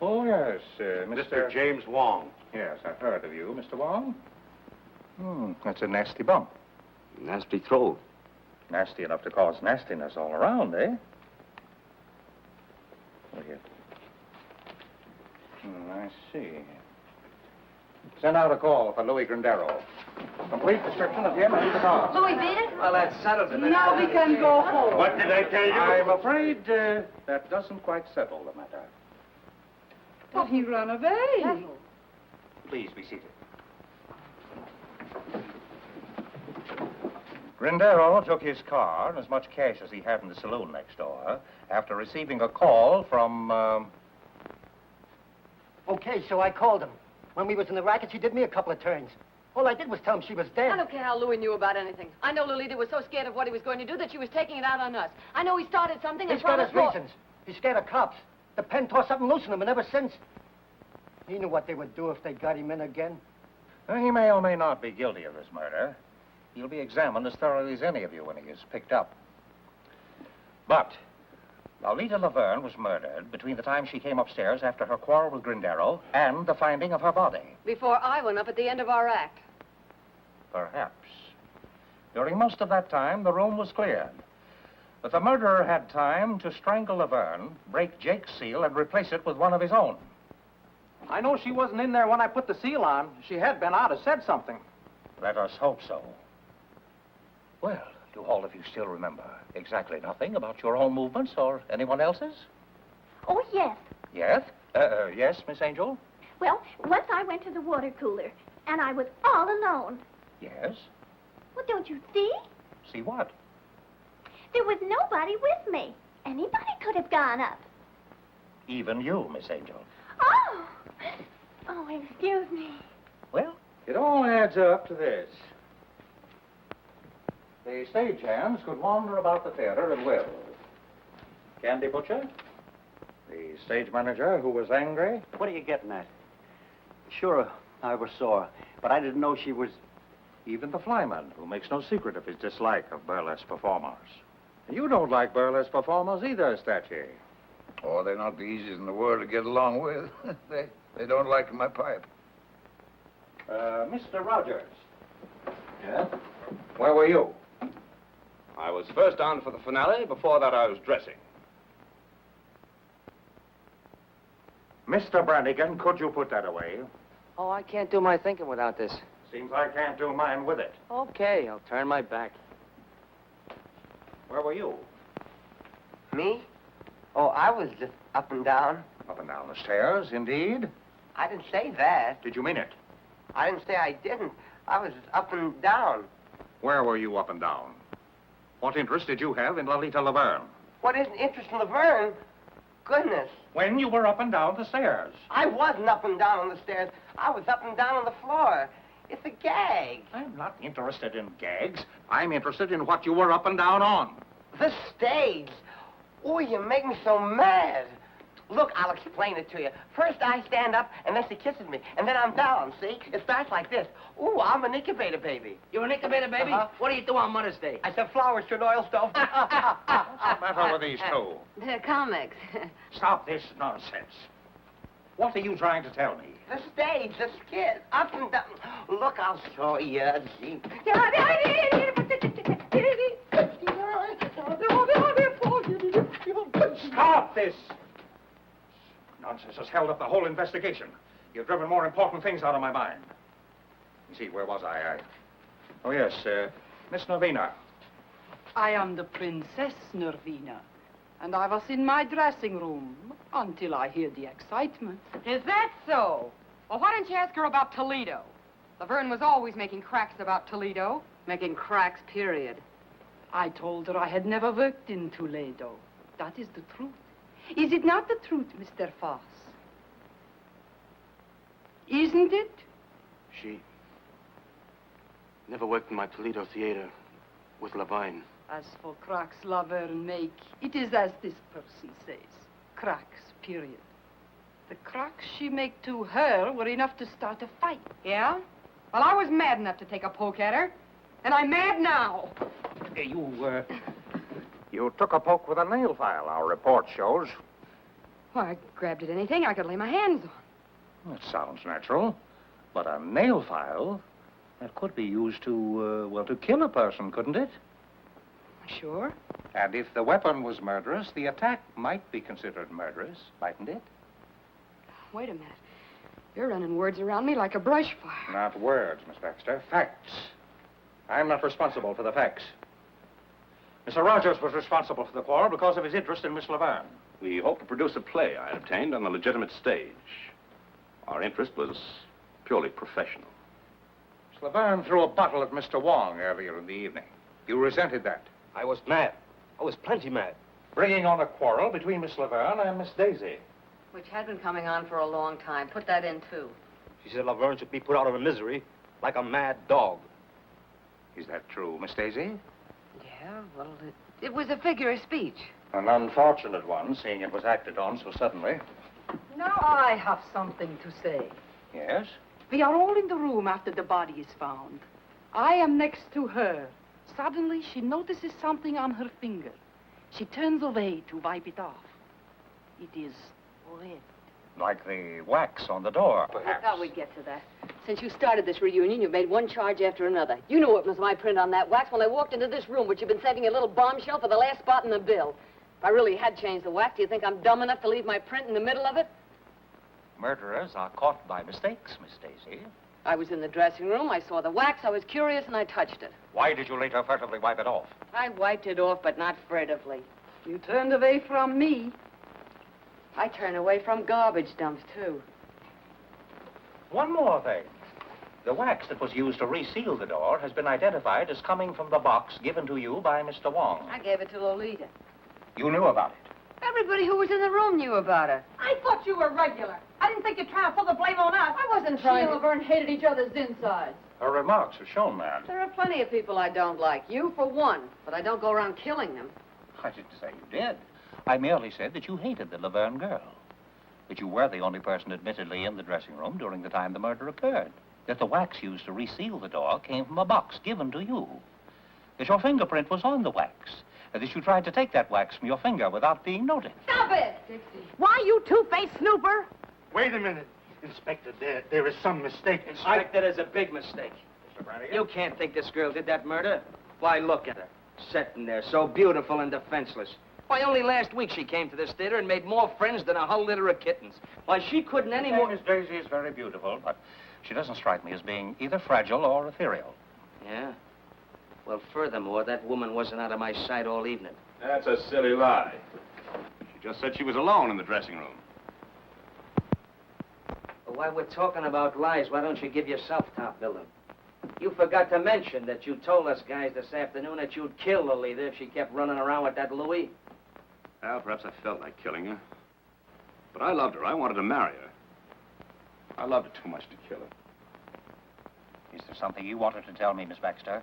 Oh, yes, Mr. James Wong. Yes, I've heard of you, Mr. Wong. That's a nasty bump. Nasty throw. Nasty enough to cause nastiness all around, eh? Look here. I see. Send out a call for Louis Grandero. Complete description of him and the car. Louis beat it? Well, that settles it. Now we can go home. What did I tell you? I'm afraid that doesn't quite settle the matter. But he ran away. Please be seated. Grindero took his car and as much cash as he had in the saloon next door after receiving a call from, Okay, so I called him. When we was in the racket, she did me a couple of turns. All I did was tell him she was dead. I don't care how Louis knew about anything. I know Lolita was so scared of what he was going to do that she was taking it out on us. I know he started something and He's got his promised more. reasons. He's scared of cops. The pen tore something loose in him, and ever since, he knew what they would do if they got him in again. He may or may not be guilty of this murder. He'll be examined as thoroughly as any of you when he is picked up. But Lolita Laverne was murdered between the time she came upstairs after her quarrel with Grindero and the finding of her body. Before I went up at the end of our act. Perhaps. During most of that time, the room was cleared. But the murderer had time to strangle Laverne, break Jake's seal, and replace it with one of his own. I know she wasn't in there when I put the seal on. If she had been, I'd have said something. Let us hope so. Well, do all of you still remember exactly nothing about your own movements or anyone else's? Oh, yes. Yes? Yes, Miss Angel? Well, once I went to the water cooler, and I was all alone. Yes? Well, don't you see? See what? There was nobody with me. Anybody could have gone up. Even you, Miss Angel. Oh! Oh, excuse me. Well, it all adds up to this. The stagehands could wander about the theater at will. Candy Butcher, the stage manager who was angry. What are you getting at? Sure, I was sore, but I didn't know she was... Even the flyman, who makes no secret of his dislike of burlesque performers. You don't like burlesque performers either, Statue. Oh, they're not the easiest in the world to get along with. they don't like my pipe. Mr. Rogers. Yes? Where were you? I was first on for the finale. Before that, I was dressing. Mr. Brannigan, could you put that away? Oh, I can't do my thinking without this. Seems I can't do mine with it. Okay, I'll turn my back. Where were you? Me? Oh, I was just up and down. Up and down the stairs, indeed. I didn't say that. Did you mean it? I didn't say I didn't. I was just up and down. Where were you up and down? What interest did you have in Lolita Laverne? What is an interest in Laverne? Goodness. When you were up and down the stairs. I wasn't up and down on the stairs. I was up and down on the floor. It's a gag. I'm not interested in gags. I'm interested in what you were up and down on. The stage. Oh, you make me so mad. Look, I'll explain it to you. First, I stand up, and then she kisses me, and then I'm down, see? It starts like this. Ooh, I'm an incubator baby. You're an incubator baby? What do you do on Mother's Day? I set flowers to an oil stove. What's the matter with these two? They're comics. Stop this nonsense. What are you trying to tell me? The stage, the skit, up and down. Look, I'll show you. Gee. Stop this! Nonsense has held up the whole investigation. You've driven more important things out of my mind. You see, where was I? Oh, yes, Miss Nervina. I am the Princess Nervina, and I was in my dressing room until I hear the excitement. Is that so? Well, why didn't you ask her about Toledo? Laverne was always making cracks about Toledo. Making cracks, period. I told her I had never worked in Toledo. That is the truth. Is it not the truth, Mr. Foss? Isn't it? She never worked in my Toledo theater with Laverne. As for cracks Laverne make, it is as this person says. Cracks, period. The cracks she make to her were enough to start a fight. Yeah? Well, I was mad enough to take a poke at her. And I'm mad now. You took a poke with a nail file, our report shows. Well, I grabbed at anything I could lay my hands on. That sounds natural. But a nail file, that could be used to, well, to kill a person, couldn't it? Sure. And if the weapon was murderous, the attack might be considered murderous, mightn't it? Wait a minute. You're running words around me like a brush fire. Not words, Miss Baxter. Facts. I'm not responsible for the facts. Mr. Rogers was responsible for the quarrel because of his interest in Miss Laverne. We hope to produce a play I obtained on the legitimate stage. Our interest was purely professional. Miss Laverne threw a bottle at Mr. Wong earlier in the evening. You resented that? I was mad. I was plenty mad. Bringing on a quarrel between Miss Laverne and Miss Daisy. Which had been coming on for a long time. Put that in, too. She said Laverne should be put out of her misery like a mad dog. Is that true, Miss Daisy? Yeah, well, it was a figure of speech. An unfortunate one, seeing it was acted on so suddenly. Now I have something to say. Yes? We are all in the room after the body is found. I am next to her. Suddenly, she notices something on her finger. She turns away to wipe it off. It is red. Like the wax on the door, I perhaps. thought we'd get to that. Since you started this reunion, you've made one charge after another. You knew it was my print on that wax when I walked into this room, but you've been saving a little bombshell for the last spot in the bill. If I really had changed the wax, do you think I'm dumb enough to leave my print in the middle of it? Murderers are caught by mistakes, Miss Daisy. I was in the dressing room, I saw the wax, I was curious, and I touched it. Why did you later furtively wipe it off? I wiped it off, but not furtively. You turned away from me. I turn away from garbage dumps, too. One more thing. The wax that was used to reseal the door has been identified as coming from the box given to you by Mr. Wong. I gave it to Lolita. You knew about it. Everybody who was in the room knew about it. I thought you were regular. I didn't think you'd try to pull the blame on us. I wasn't trying She to... and Laverne hated each other's insides. Her remarks have shown that. There are plenty of people I don't like. You, for one. But I don't go around killing them. I didn't say you did. I merely said that you hated the Laverne girl. That you were the only person admittedly in the dressing room during the time the murder occurred. That the wax used to reseal the door came from a box given to you. That your fingerprint was on the wax. That you tried to take that wax from your finger without being noticed. Stop it! Dixie. Why, you two-faced snooper? Wait a minute. Inspector, there is some mistake. Inspector, there's a big mistake. You can't think this girl did that murder. Why, look at her. Sitting there, so beautiful and defenseless. Why, only last week she came to this theater and made more friends than a whole litter of kittens. Why, she couldn't any more... Miss Daisy is very beautiful, but she doesn't strike me as being either fragile or ethereal. Yeah? Well, furthermore, that woman wasn't out of my sight all evening. That's a silly lie. She just said she was alone in the dressing room. Well, while we're talking about lies, why don't you give yourself top billing? You forgot to mention that you told us guys this afternoon that you'd kill Lolita if she kept running around with that Louis. Well, perhaps I felt like killing her. But I loved her. I wanted to marry her. I loved her too much to kill her. Is there something you wanted to tell me, Miss Baxter?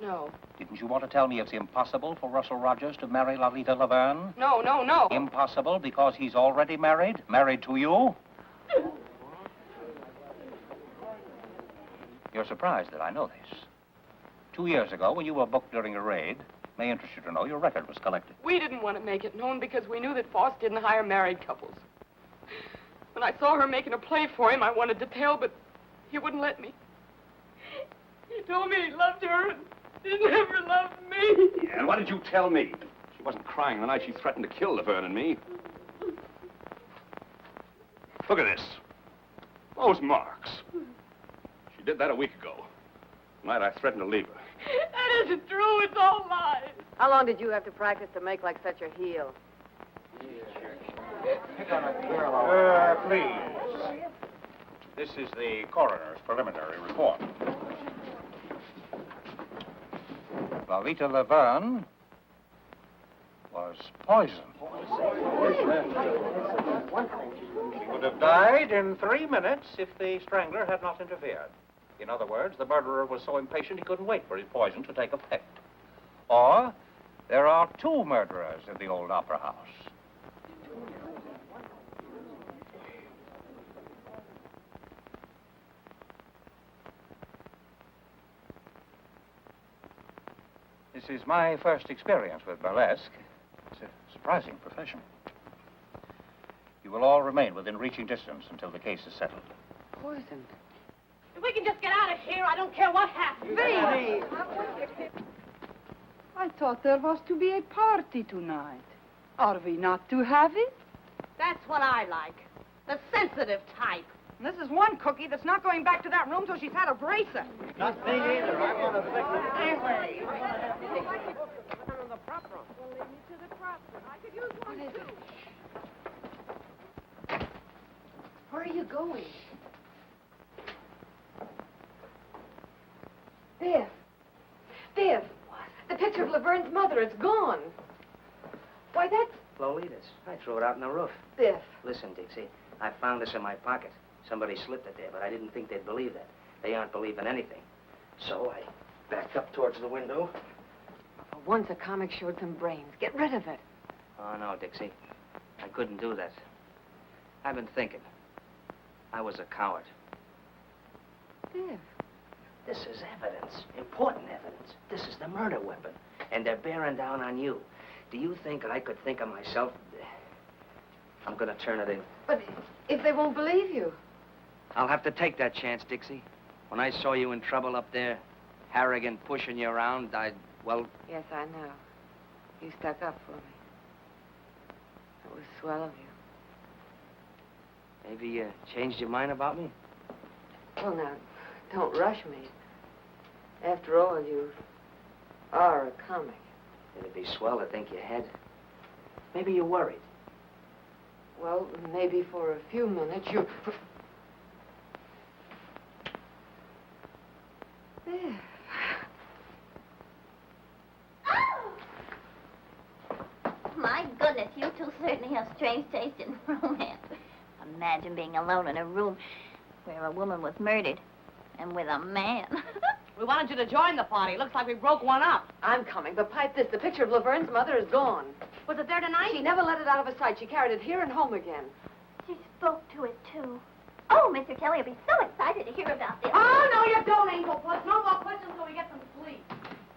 No. Didn't you want to tell me it's impossible for Russell Rogers to marry Lolita Laverne? No, no, no. Impossible because he's already married? Married to you? You're surprised that I know this. 2 years ago, when you were booked during a raid, may interest you to know your record was collected. We didn't want to make it known because we knew that Foss didn't hire married couples. When I saw her making a play for him, I wanted to tell, but he wouldn't let me. He told me he loved her and he never loved me. Yeah, and why did you tell me? She wasn't crying the night she threatened to kill Laverne and me. Look at this. Those marks. She did that a week ago. Tonight I threatened to leave her. That isn't true. It's all lies. How long did you have to practice to make like such a heel? Please. This is the coroner's preliminary report. Lolita Laverne was poisoned. She would have died in 3 minutes if the strangler had not interfered. In other words, the murderer was so impatient he couldn't wait for his poison to take effect. Or, there are 2 murderers in the old opera house. This is my first experience with burlesque. It's a surprising profession. You will all remain within reaching distance until the case is settled. Poisoned. If we can just get out of here, I don't care what happens. I thought there was to be a party tonight. Are we not to have it? That's what I like. The sensitive type. And this is one cookie that's not going back to that room till she's had a bracer. Not me either. I want to fix it anyway. Where are you going? Biff. Biff. What? picture of Laverne's mother. It's gone. Why, that's Lolita's. I threw it out on the roof. Biff. Listen, Dixie, I found this in my pocket. Somebody slipped it there, but I didn't think they'd believe that. They aren't believing anything. So I backed up towards the window. For once a comic showed some brains. Get rid of it. Oh, no, Dixie. I couldn't do that. I've been thinking. I was a coward. Biff. This is evidence. Important evidence. This is the murder weapon. And they're bearing down on you. Do you think I could think of myself? I'm gonna turn it in. But if they won't believe you? I'll have to take that chance, Dixie. When I saw you in trouble up there, Harrigan pushing you around, well... Yes, I know. You stuck up for me. It was swell of you. Maybe you changed your mind about me? Well, now, don't rush me. After all, you are a comic. It'd be swell to think you had. Maybe you're worried. Well, maybe for a few minutes you... There. My goodness, you two certainly have strange taste in romance. Imagine being alone in a room where a woman was murdered and with a man. We wanted you to join the party. Looks like we broke one up. I'm coming, but pipe this. The picture of Laverne's mother is gone. Was it there tonight? She never let it out of her sight. She carried it here and home again. She spoke to it, too. Oh, Mr. Kelly will be so excited to hear about this. Oh, no, you don't, Angel Puss. No more questions till we get some sleep.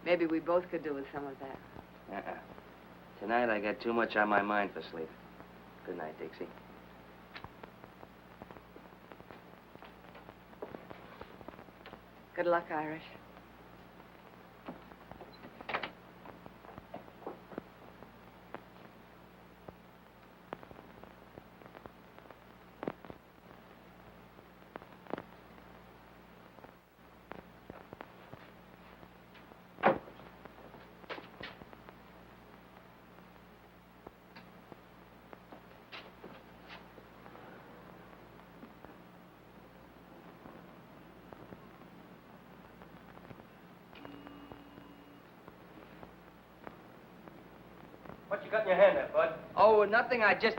Maybe we both could do with some of that. Uh-uh. Tonight I got too much on my mind for sleep. Good night, Dixie. Good luck, Irish. What you got in your hand there, Bud? Oh, nothing. I just...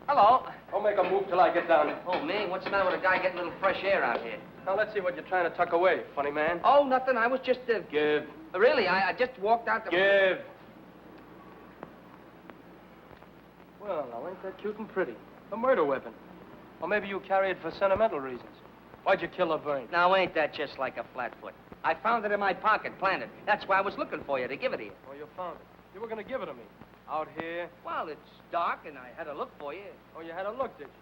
Hello. Don't make a move till I get down. Oh, me? What's the matter with a guy getting a little fresh air out here? Now, let's see what you're trying to tuck away, funny man. Oh, nothing. I was just... Give. Really, I just walked out the... Give. Well, now, ain't that cute and pretty? A murder weapon. Or maybe you carry it for sentimental reasons. Why'd you kill Laverne? Now, ain't that just like a flatfoot? I found it in my pocket, planted. That's why I was looking for you, to give it to you. Oh, you found it. You were going to give it to me. Out here. Well, it's dark, and I had to look for you. Oh, you had a look, did you?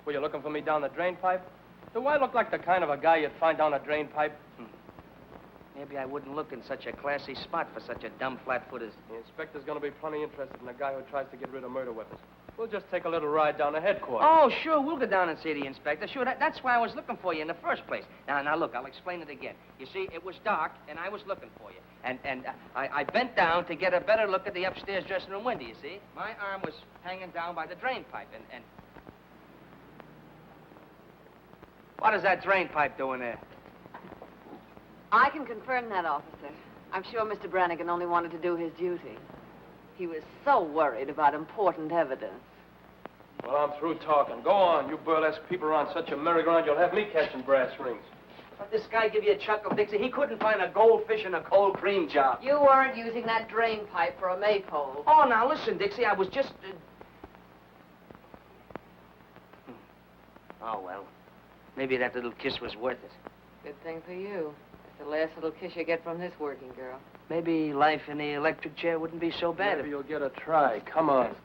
Were you looking for me down the drain pipe? Do I look like the kind of a guy you'd find down a drain pipe? Maybe I wouldn't look in such a classy spot for such a dumb flatfoot as... The inspector's going to be plenty interested in a guy who tries to get rid of murder weapons. We'll just take a little ride down to headquarters. Oh, sure, we'll go down and see the inspector. Sure, that's why I was looking for you in the first place. Now, look, I'll explain it again. You see, it was dark, and I was looking for you. And I bent down to get a better look at the upstairs dressing room window, you see? My arm was hanging down by the drain pipe, and... What is that drain pipe doing there? I can confirm that, officer. I'm sure Mr. Brannigan only wanted to do his duty. He was so worried about important evidence. Well, I'm through talking. Go on. You burlesque people are on such a merry-go-round, you'll have me catching brass rings. Let this guy give you a chuckle, Dixie. He couldn't find a goldfish in a cold cream job. You weren't using that drain pipe for a maypole. Oh, now, listen, Dixie, I was just... Oh, well. Maybe that little kiss was worth it. Good thing for you. It's the last little kiss you get from this working girl. Maybe life in the electric chair wouldn't be so bad. Maybe you'll get a try. Come on.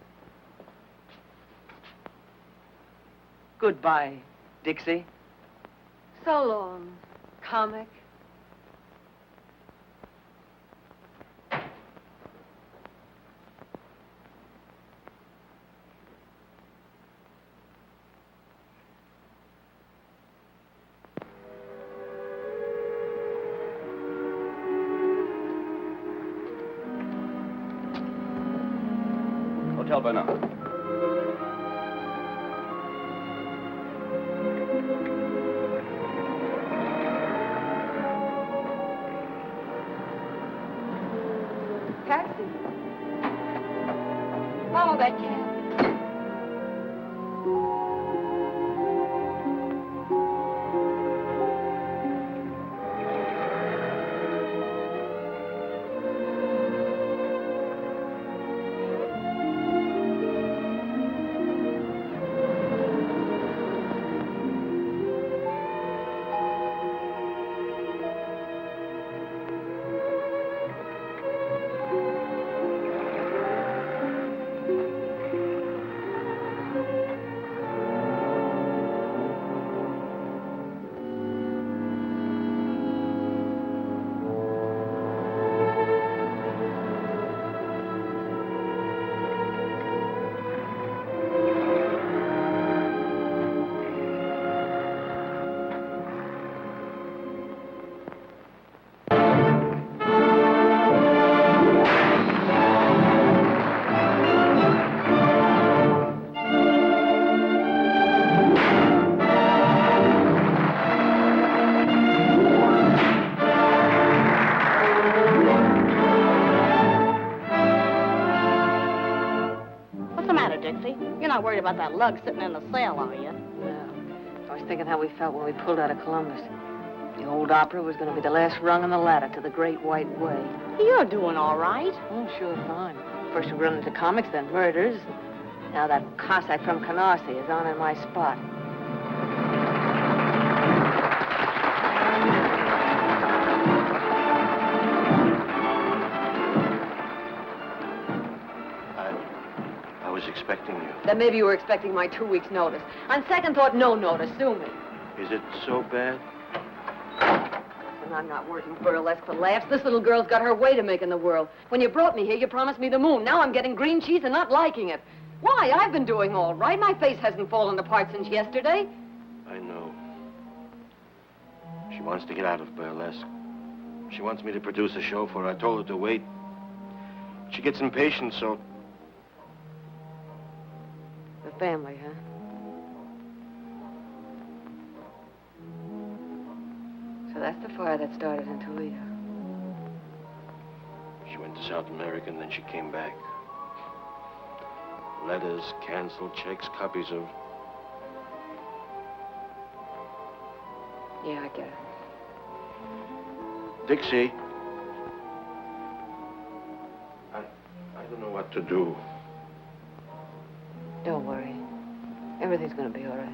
Goodbye, Dixie. So long, comic. Hotel Bernard. taxi. Follow that cab. You're not worried about that lug sitting in the cell, are you? No. I was thinking how we felt when we pulled out of Columbus. The old opera was going to be the last rung on the ladder to the Great White Way. You're doing all right. Oh, sure, fine. First we run into comics, then murders. Now that Cossack from Canarsie is on in my spot. I was expecting you. Then maybe you were expecting my 2 weeks' notice. On second thought, no notice. Sue me. Is it so bad? And I'm not working burlesque for laughs. This little girl's got her way to make in the world. When you brought me here, you promised me the moon. Now I'm getting green cheese and not liking it. Why? I've been doing all right. My face hasn't fallen apart since yesterday. I know. She wants to get out of burlesque. She wants me to produce a show for her. I told her to wait. She gets impatient, so... The family, huh? So that's the fire that started in Toledo. She went to South America and then she came back. Letters, canceled checks, copies of... Yeah, I get it. Dixie. I don't know what to do. Don't worry. Everything's gonna be all right.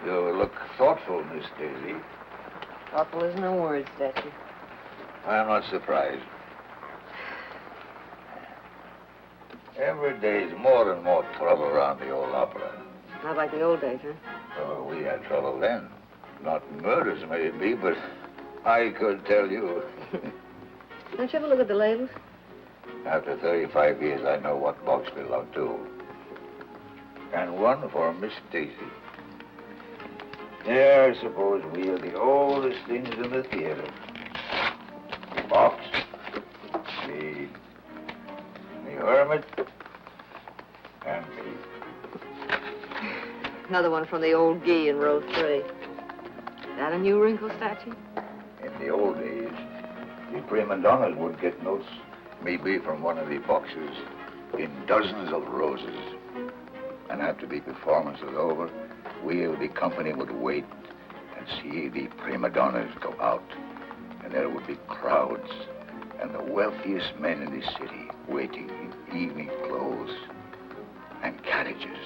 You look thoughtful, Miss Daisy. Thoughtful isn't a word, Stetson. I'm not surprised. Every day's more and more trouble around the old opera. Not like the old days, huh? Oh, we had trouble then. Not murders, maybe, but I could tell you. Don't you ever look at the labels? After 35 years, I know what box belonged to. And one for Miss Daisy. Yeah, I suppose we are the oldest things in the theater. Box, the hermit, and me. Another one from the old Guy in row 3. That a new wrinkle statue? In the old days, the prima donnas would get notes, maybe from one of the boxes, in dozens of roses. And after the performance was over, we of the company would wait and see the prima donnas go out. And there would be crowds and the wealthiest men in the city waiting in evening clothes and carriages.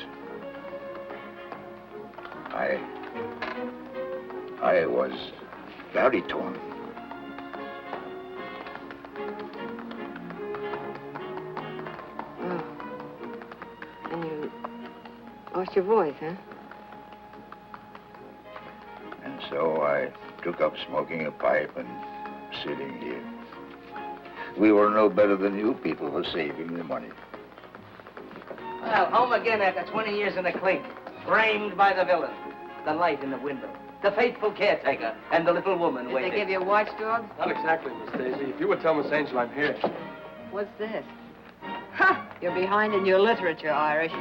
I was very torn. Oh. And you lost your voice, huh? And so I took up smoking a pipe and sitting here. We were no better than you people for saving the money. Well, home again after 20 years in the clink. Framed by the villain. the light in the window, the faithful caretaker, and the little woman Did waiting. they give you a watchdog? Not exactly, Miss Daisy. If you would tell Miss Angel I'm here. What's this? Ha! You're behind in your literature, Irish.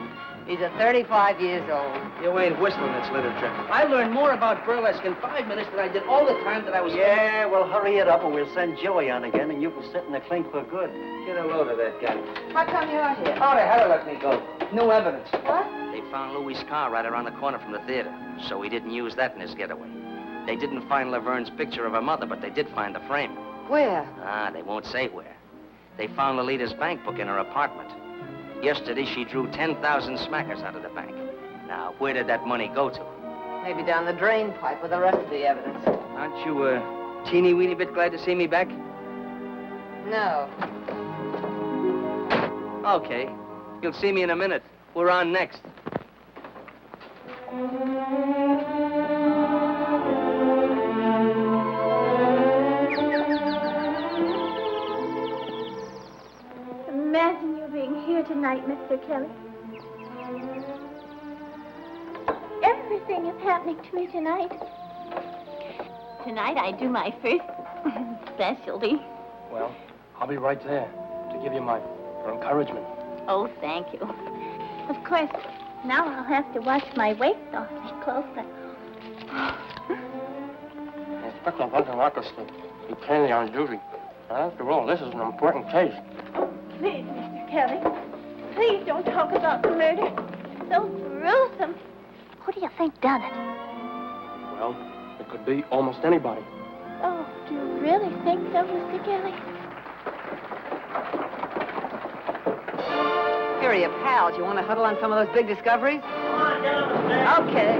These are 35 years old. You ain't whistling, it's literature. I learned more about burlesque in 5 minutes than I did all the time that I was... Yeah, well, hurry it up or we'll send Joey on again and you can sit in the clink for good. Get a load of that guy. How come you're here? Oh, they had to let me go. No evidence. What? They found Louis' car right around the corner from the theater, so he didn't use that in his getaway. They didn't find Laverne's picture of her mother, but they did find the frame. Where? Ah, they won't say where. They found Lolita's bank book in her apartment. Yesterday, she drew 10,000 smackers out of the bank. Now, where did that money go to? Maybe down the drain pipe with the rest of the evidence. Aren't you a teeny-weeny bit glad to see me back? No. Okay. You'll see me in a minute. We're on next. Imagine you being here tonight, Mr. Kelly. Everything is happening to me tonight. Tonight I do my first specialty. Well, I'll be right there to give you my encouragement. Oh, thank you. Of course, now I'll have to watch my weight awfully closely. Inspector doesn't want us to be plainly on duty. After all, this is an important case. Please, Mr. Kelly, please don't talk about the murder. It's so gruesome. Who do you think done it? Well, it could be almost anybody. Oh, do you really think so, Mr. Kelly? Here are your pals. You want to huddle on some of those big discoveries? Come on, get on the stairs. Okay.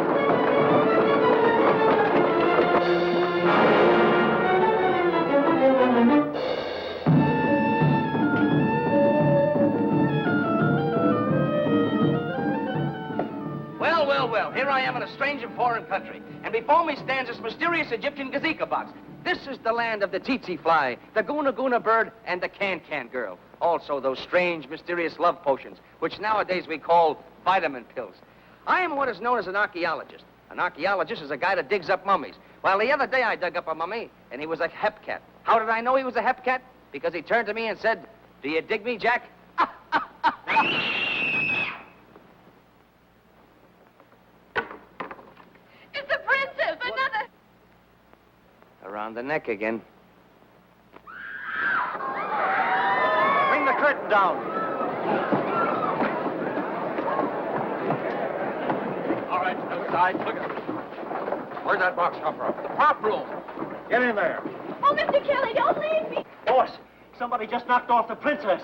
Well, here I am in a strange and foreign country, and before me stands this mysterious Egyptian gazika box. This is the land of the tsetse fly, the guna guna bird, and the can-can girl. Also those strange, mysterious love potions, which nowadays we call vitamin pills. I am what is known as an archaeologist. An archaeologist is a guy that digs up mummies. Well, the other day I dug up a mummy, and he was a hepcat. How did I know he was a hepcat? Because he turned to me and said, "Do you dig me, Jack?" It's the princess, another... Around the neck again. Bring the curtain down. All right, outside. Look at it. Where'd that box come from? The prop room. Get in there. Oh, Mr. Kelly, don't leave me. Boss, somebody just knocked off the princess.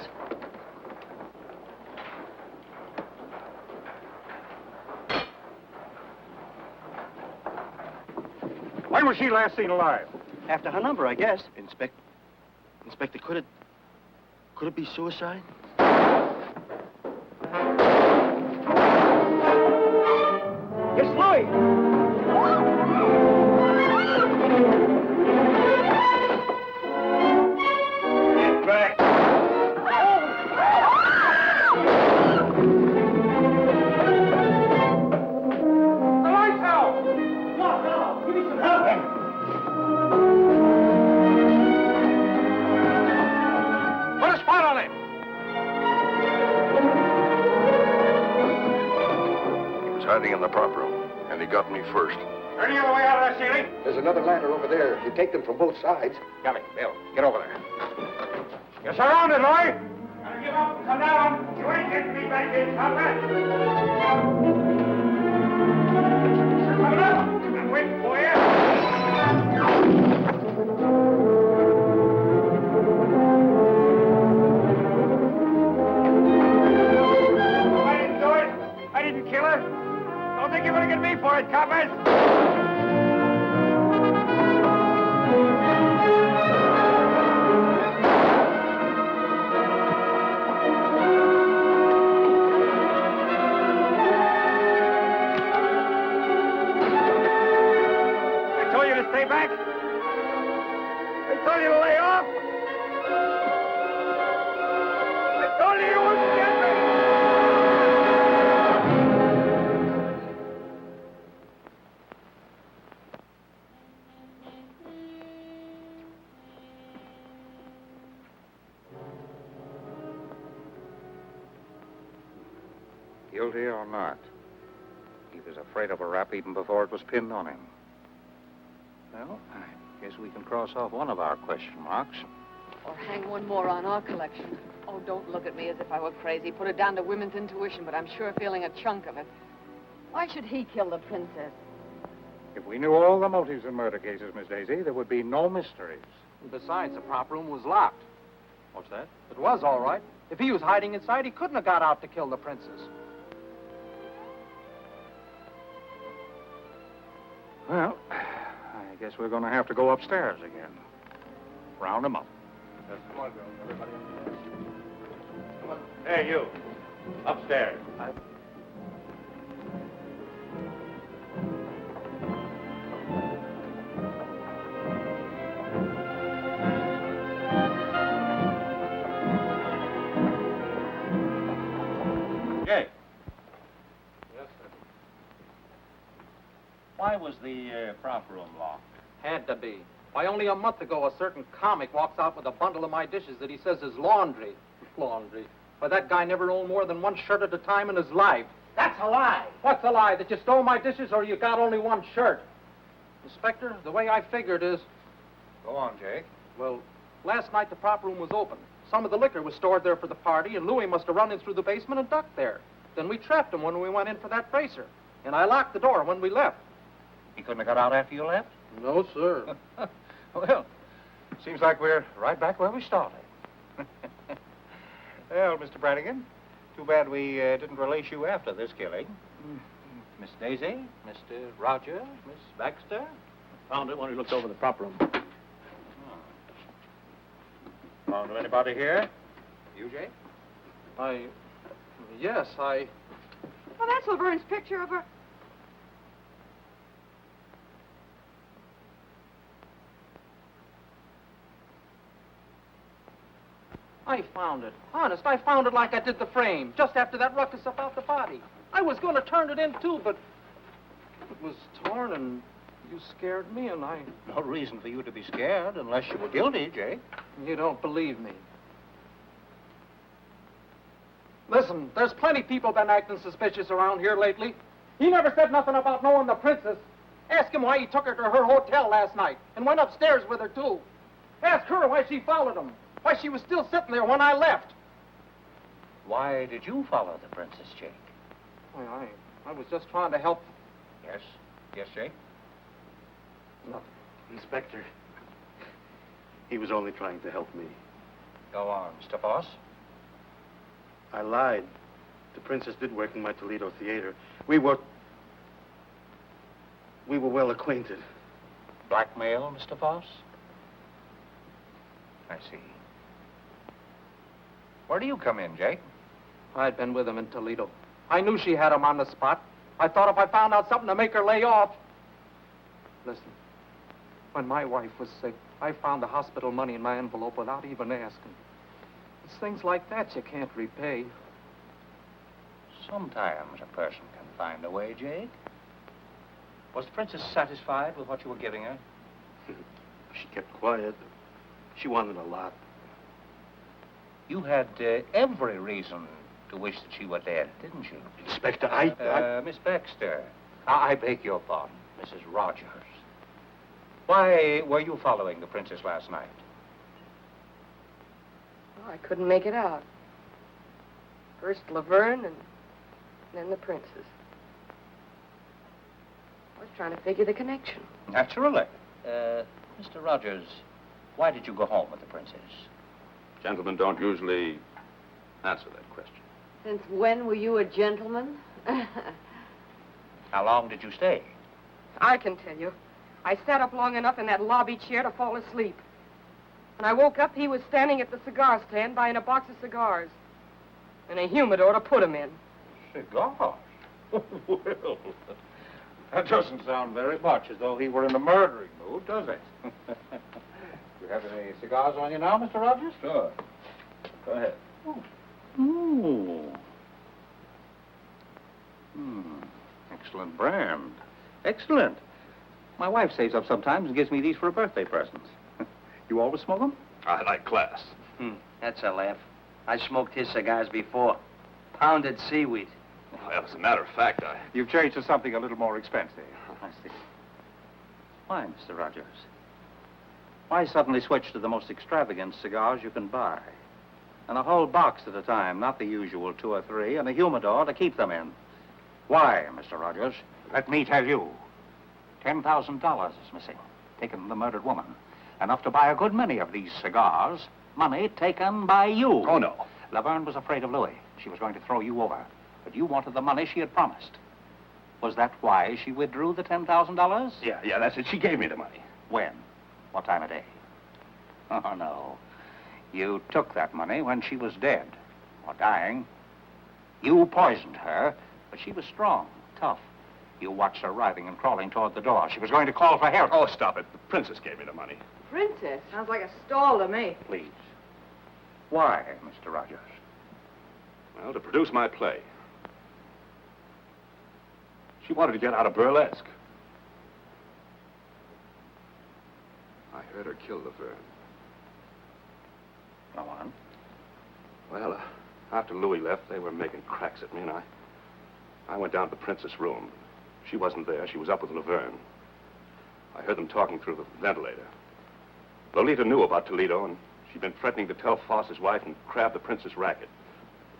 When was she last seen alive? After her number, I guess. Inspector, could it be suicide? It's Louis. Get back. The lights out. No, give me some help. Put a spot on him. He was hiding in the prop room, and he got me first. Any other way out of that ceiling? There's another ladder over there. You take them from both sides. Got it. Bill, get over there. You're surrounded, Lloyd. Gotta give up and come down. You ain't getting me back in, Papa. They're coming up. I'm waiting for you. I didn't do it. I didn't kill her. Don't think you're gonna get me for it, coppers. I told you to stay back. I told you to lay off. I told you you wouldn't get me. Guilty or not, he was afraid of a rap even before it was pinned on him. Well, I guess we can cross off one of our question marks. Or hang one more on our collection. Oh, don't look at me as if I were crazy. Put it down to women's intuition, but I'm sure feeling a chunk of it. Why should he kill the princess? If we knew all the motives in murder cases, Miss Daisy, there would be no mysteries. And besides, the prop room was locked. What's that? It was all right. If he was hiding inside, he couldn't have got out to kill the princess. Well, I guess we're going to have to go upstairs again. Round them up. Yes, come on, girls. Everybody upstairs. Come on. Hey, you. Upstairs. Jay, Yes, sir. why was the prop room locked? Had to be. Why, only a month ago, a certain comic walks out with a bundle of my dishes that he says is laundry. Laundry. Why, that guy never owned more than one shirt at a time in his life. That's a lie. What's a lie? That you stole my dishes or you got only one shirt? Inspector, the way I figured is... Go on, Jake. Well, last night the prop room was open. Some of the liquor was stored there for the party, and Louis must have run in through the basement and ducked there. Then we trapped him when we went in for that bracer. And I locked the door when we left. He couldn't have got out after you left? No, sir. Well, seems like we're right back where we started. Well, Mr. Brannigan, too bad we didn't release you after this killing. Miss Daisy, Mr. Roger, Miss Baxter. Found it when we looked over the prop room. Found anybody here? You, Jake? Yes, Oh, that's Laverne's picture of her. I found it. Honest, I found it like I did the frame, just after that ruckus about the body. I was going to turn it in, too, but it was torn, and you scared me, and I... No reason for you to be scared unless you were guilty, Jake. You don't believe me. Listen, there's plenty people been acting suspicious around here lately. He never said nothing about knowing the princess. Ask him why he took her to her hotel last night and went upstairs with her, too. Ask her why she followed him. Why she was still sitting there when I left. Why did you follow the princess, Jake? Why, I was just trying to help. Yes? Yes, Jake? No. Inspector, he was only trying to help me. Go on, Mr. Foss. I lied. The princess did work in my Toledo theater. We were well acquainted. Blackmail, Mr. Foss? I see. Where do you come in, Jake? I'd been with him in Toledo. I knew she had him on the spot. I thought if I found out something to make her lay off... Listen, when my wife was sick, I found the hospital money in my envelope without even asking. It's things like that you can't repay. Sometimes a person can find a way, Jake. Was the princess satisfied with what you were giving her? She kept quiet. She wanted a lot. You had every reason to wish that she were dead, didn't you? Inspector, Miss Baxter. I beg your pardon, Mrs. Rogers. Why were you following the princess last night? Oh, I couldn't make it out. First Laverne and then the princess. I was trying to figure the connection. Naturally. Mr. Rogers, why did you go home with the princess? Gentlemen don't usually answer that question. Since when were you a gentleman? How long did you stay? I can tell you. I sat up long enough in that lobby chair to fall asleep. When I woke up, he was standing at the cigar stand buying a box of cigars. And a humidor to put them in. Cigars? Well, that doesn't sound very much as though he were in a murdering mood, does it? You have any cigars on you now, Mr. Rogers? Sure. Go ahead. Ooh. Excellent brand. Excellent. My wife saves up sometimes and gives me these for a birthday present. You always smoke them? I like class. That's a laugh. I smoked his cigars before. Pounded seaweed. Well, as a matter of fact, You've changed to something a little more expensive. I see. Why, Mr. Rogers? Why suddenly switch to the most extravagant cigars you can buy? And a whole box at a time, not the usual 2 or 3, and a humidor to keep them in. Why, Mr. Rogers? Let me tell you. $10,000 is missing, taken from the murdered woman. Enough to buy a good many of these cigars. Money taken by you. Oh, no. Laverne was afraid of Louis. She was going to throw you over. But you wanted the money she had promised. Was that why she withdrew the $10,000? Yeah, that's it. She gave me the money. When? What time of day? Oh, no. You took that money when she was dead, or dying. You poisoned her, but she was strong, tough. You watched her writhing and crawling toward the door. She was going to call for help. Oh, stop it. The princess gave me the money. Princess? Sounds like a stall to me. Please. Why, Mr. Rogers? Well, to produce my play. She wanted to get out of Burlesque. I heard her kill Laverne. Go on. Well, after Louis left, they were making cracks at me, and I went down to the princess' room. She wasn't there. She was up with Laverne. I heard them talking through the ventilator. Lolita knew about Toledo, and she'd been threatening to tell Foss's wife and crab the princess racket.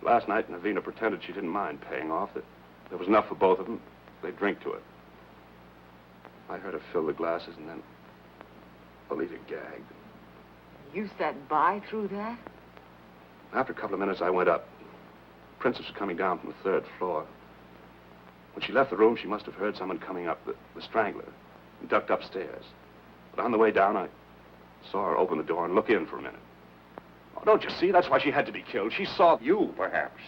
Last night, Navina pretended she didn't mind paying off, that there was enough for both of them. They'd drink to it. I heard her fill the glasses, and then Lolita gagged. You sat by through that? After a couple of minutes, I went up. The princess was coming down from the 3rd floor. When she left the room, she must have heard someone coming up, the strangler, and ducked upstairs. But on the way down, I saw her open the door and look in for a minute. Oh, don't you see? That's why she had to be killed. She saw... You, perhaps.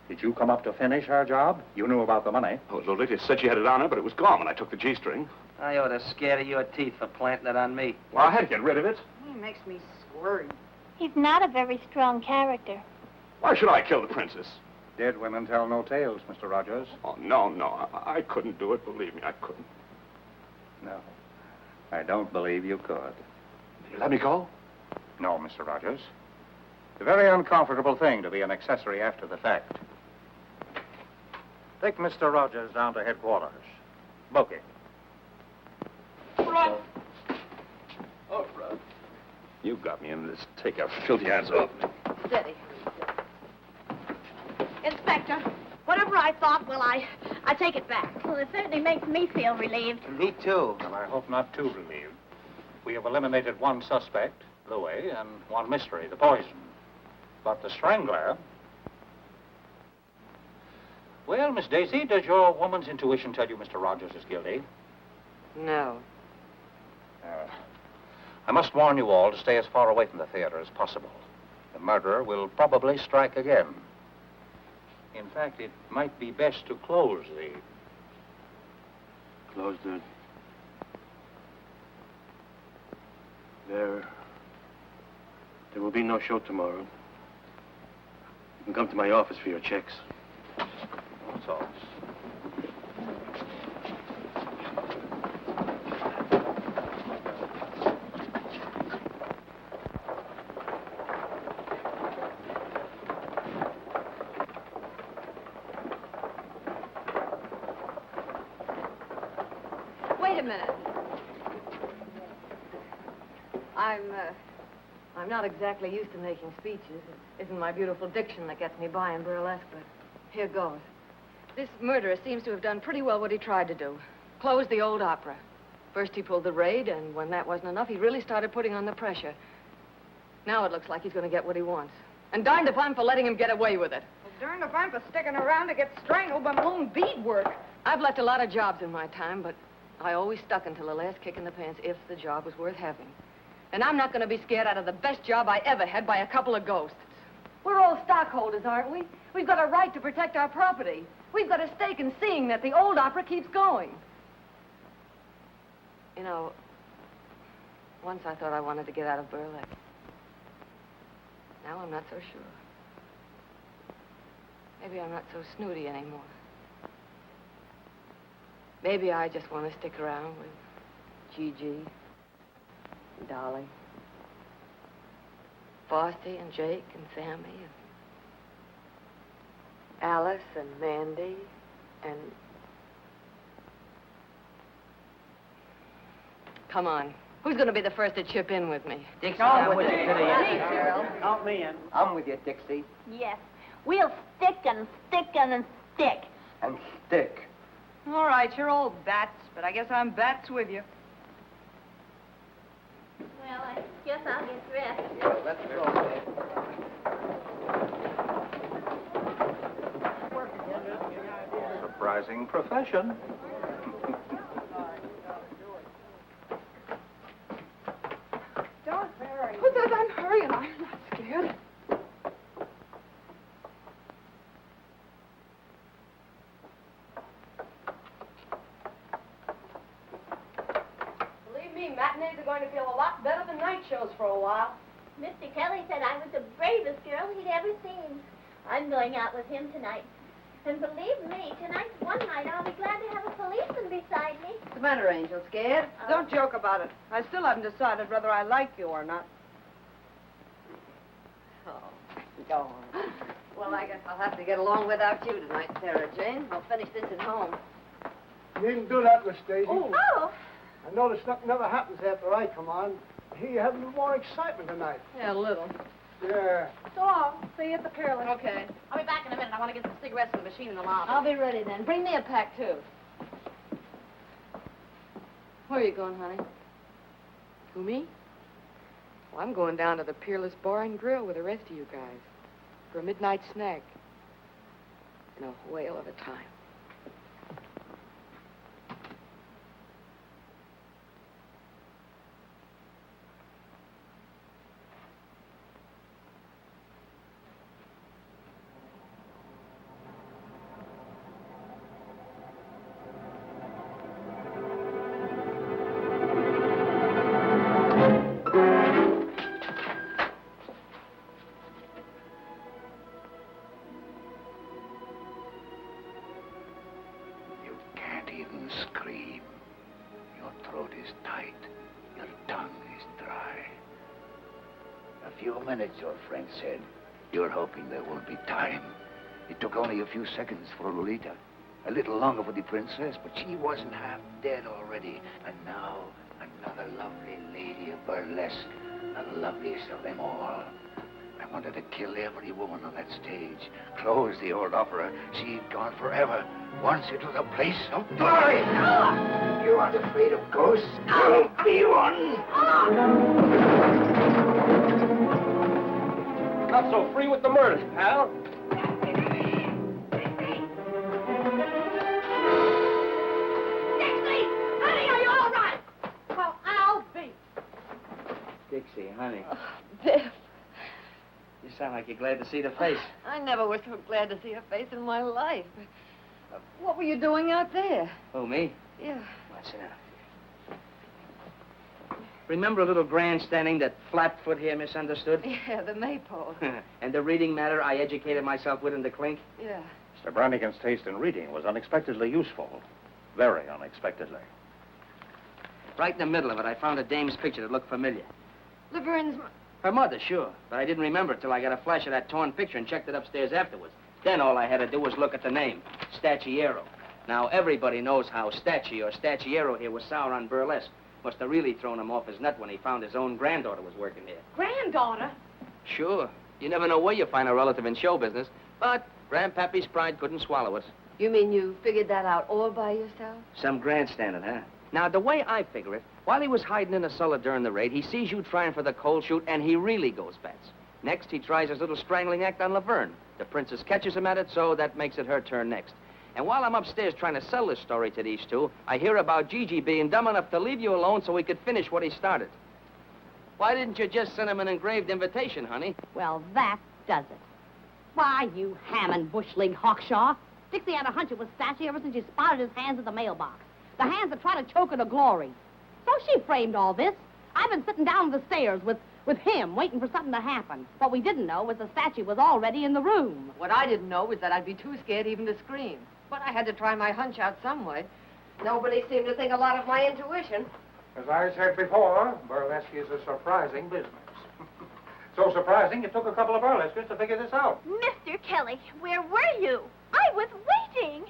Did you come up to finish her job? You knew about the money. Oh, Lolita said she had it on her, but it was gone when I took the G-string. I ought to scare your teeth for planting it on me. Well, I had to get rid of it. He makes me squirm. He's not a very strong character. Why should I kill the princess? Dead women tell no tales, Mr. Rogers. Oh, no. I couldn't do it. Believe me, I couldn't. No. I don't believe you could. You let me go? No, Mr. Rogers. It's a very uncomfortable thing to be an accessory after the fact. Take Mr. Rogers down to headquarters. Book him. Run! Oh, Run. You got me into this. Take your filthy hands off me. Steady. Inspector, whatever I thought, well, I take it back. Well, it certainly makes me feel relieved. Me too. Well, I hope not too relieved. We have eliminated one suspect, Louis, and one mystery, the poison. But the strangler... Well, Miss Daisy, does your woman's intuition tell you Mr. Rogers is guilty? No. I must warn you all to stay as far away from the theater as possible. The murderer will probably strike again. In fact, it might be best to close the... Close the... There will be no show tomorrow. You can come to my office for your checks. That's all. Wait a minute. I'm not exactly used to making speeches. It isn't my beautiful diction that gets me by in burlesque, but here goes. This murderer seems to have done pretty well what he tried to do. Closed the old opera. First he pulled the raid, and when that wasn't enough, he really started putting on the pressure. Now it looks like he's going to get what he wants. And darned if I'm for letting him get away with it. Well, darned if I'm for sticking around to get strangled by my own beadwork. I've left a lot of jobs in my time, but I always stuck until the last kick in the pants if the job was worth having. And I'm not going to be scared out of the best job I ever had by a couple of ghosts. We're all stockholders, aren't we? We've got a right to protect our property. We've got a stake in seeing that the old opera keeps going. You know, once I thought I wanted to get out of burlesque. Now I'm not so sure. Maybe I'm not so snooty anymore. Maybe I just want to stick around with Gigi, and Dolly, Frosty and Jake and Sammy, and Alice and Mandy and... Come on. Who's going to be the first to chip in with me? Dixie, I'm I'm with you to the end. Hey, Cheryl. Count me in. I'm with you, Dixie. Yes. We'll stick and stick and stick. And stick. All right, you're all bats, but I guess I'm bats with you. Well, I guess I'll get dressed. Yeah, let's go. Surprising profession. Don't hurry. Who says I'm hurrying? I'm not scared. Believe me, matinees are going to feel a lot better than night shows for a while. Mr. Kelly said I was the bravest girl he'd ever seen. I'm going out with him tonight. And believe me, tonight's one night I'll be glad to have a policeman beside me. What's the matter, Angel? Scared? Don't joke about it. I still haven't decided whether I like you or not. Oh, go on. Well, I guess I'll have to get along without you tonight, Sarah Jane. I'll finish this at home. You needn't do that, Miss Daisy. Oh. I notice nothing ever happens after I come on. I hear you have a little more excitement tonight. Yeah, a little. Yeah. So long. See you at the Peerless. Okay. I'll be back in a minute. I want to get some cigarettes in the machine in the lobby. I'll be ready then. Bring me a pack, too. Where are you going, honey? Who, me? Well, I'm going down to the Peerless Bar and Grill with the rest of you guys for a midnight snack. In a whale of a time. Scream. Your throat is tight. Your tongue is dry. A few minutes, your friend said. You're hoping there won't be time. It took only a few seconds for Lolita. A little longer for the princess, but she wasn't half dead already. And now, another lovely lady of burlesque. The loveliest of them all. I wanted to kill every woman on that stage. Close the old opera. She'd gone forever. Once it was a place of glory. You aren't afraid of ghosts? You'll be one. Not so free with the murders, pal. Dixie! Honey, are you all right? Well, I'll be. Dixie, honey. Biff, You sound like you're glad to see the face. I never was so glad to see a face in my life. What were you doing out there? Who, me? Yeah. Well, sit down. Remember a little grandstanding that Flatfoot here misunderstood? Yeah, the maypole. And the reading matter I educated myself with in the clink? Yeah. Mr. Brannigan's taste in reading was unexpectedly useful. Very unexpectedly. Right in the middle of it, I found a dame's picture that looked familiar. Laverne's... Her mother, sure. But I didn't remember it till I got a flash of that torn picture and checked it upstairs afterwards. Then all I had to do was look at the name, Stacciero. Now, everybody knows how Stacci or Stacciero here was sour on Burlesque. Must have really thrown him off his nut when he found his own granddaughter was working here. Granddaughter? Sure. You never know where you find a relative in show business. But Grandpappy's pride couldn't swallow it. You mean you figured that out all by yourself? Some grandstanding, huh? Now, the way I figure it, while he was hiding in the cellar during the raid, he sees you trying for the cold shoot, and he really goes bats. Next, he tries his little strangling act on Laverne. The princess catches him at it, so that makes it her turn next. And while I'm upstairs trying to sell this story to these two, I hear about Gigi being dumb enough to leave you alone so he could finish what he started. Why didn't you just send him an engraved invitation, honey? Well, that does it. Why, you ham and bush-legged hawkshaw. Dixie had a hunch it was Stacci ever since she spotted his hands at the mailbox. The hands that try to choke her to glory. So she framed all this. I've been sitting down on the stairs with him, waiting for something to happen. What we didn't know was the statue was already in the room. What I didn't know was that I'd be too scared even to scream. But I had to try my hunch out some way. Nobody seemed to think a lot of my intuition. As I said before, burlesque is a surprising business. So surprising, it took a couple of burlesques to figure this out. Mr. Kelly, where were you? I was waiting.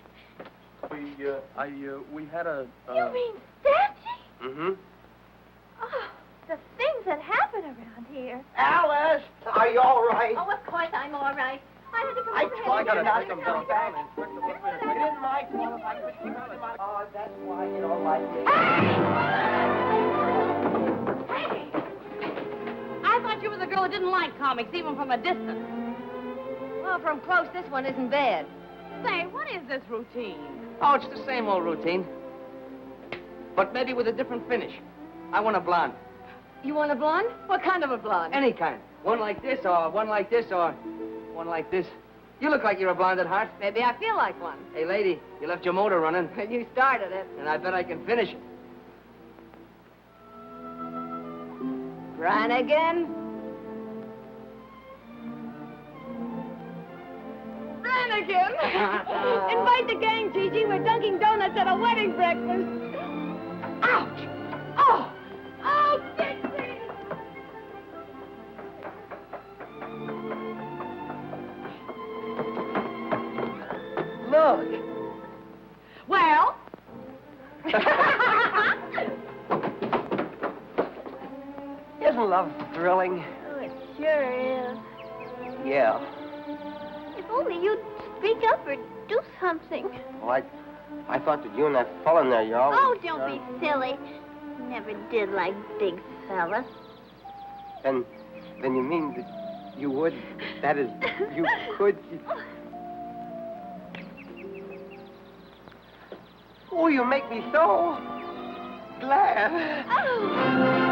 We had a... You mean Stanwyck? Mm-hmm. Oh, the things that happen around here. Alice, are you all right? Oh, of course I'm all right. I had to come I over tried here. to knock them down. It isn't my fault if I could keep them out. Oh, that's why you don't like it. Hey! I thought you were the girl who didn't like comics, even from a distance. Well, from close, this one isn't bad. Say, what is this routine? Oh, it's the same old routine. But maybe with a different finish. I want a blonde. You want a blonde? What kind of a blonde? Any kind. One like this, or one like this, or one like this. You look like you're a blonde at heart. Maybe I feel like one. Hey, lady, you left your motor running. You started it. And I bet I can finish it. Brannigan? Brannigan! Invite the gang, Gigi. We're dunking donuts at a wedding breakfast. Ouch! Oh! Oh, Dixie! Look. Well? Isn't love thrilling? Oh, it sure is. Yeah. If only you'd speak up or do something. Well, I thought that you and that fella in there, you always... Oh, don't be silly. Never did like big fellas. Then you mean that you would... That is, you could... Oh, you make me so glad. Oh.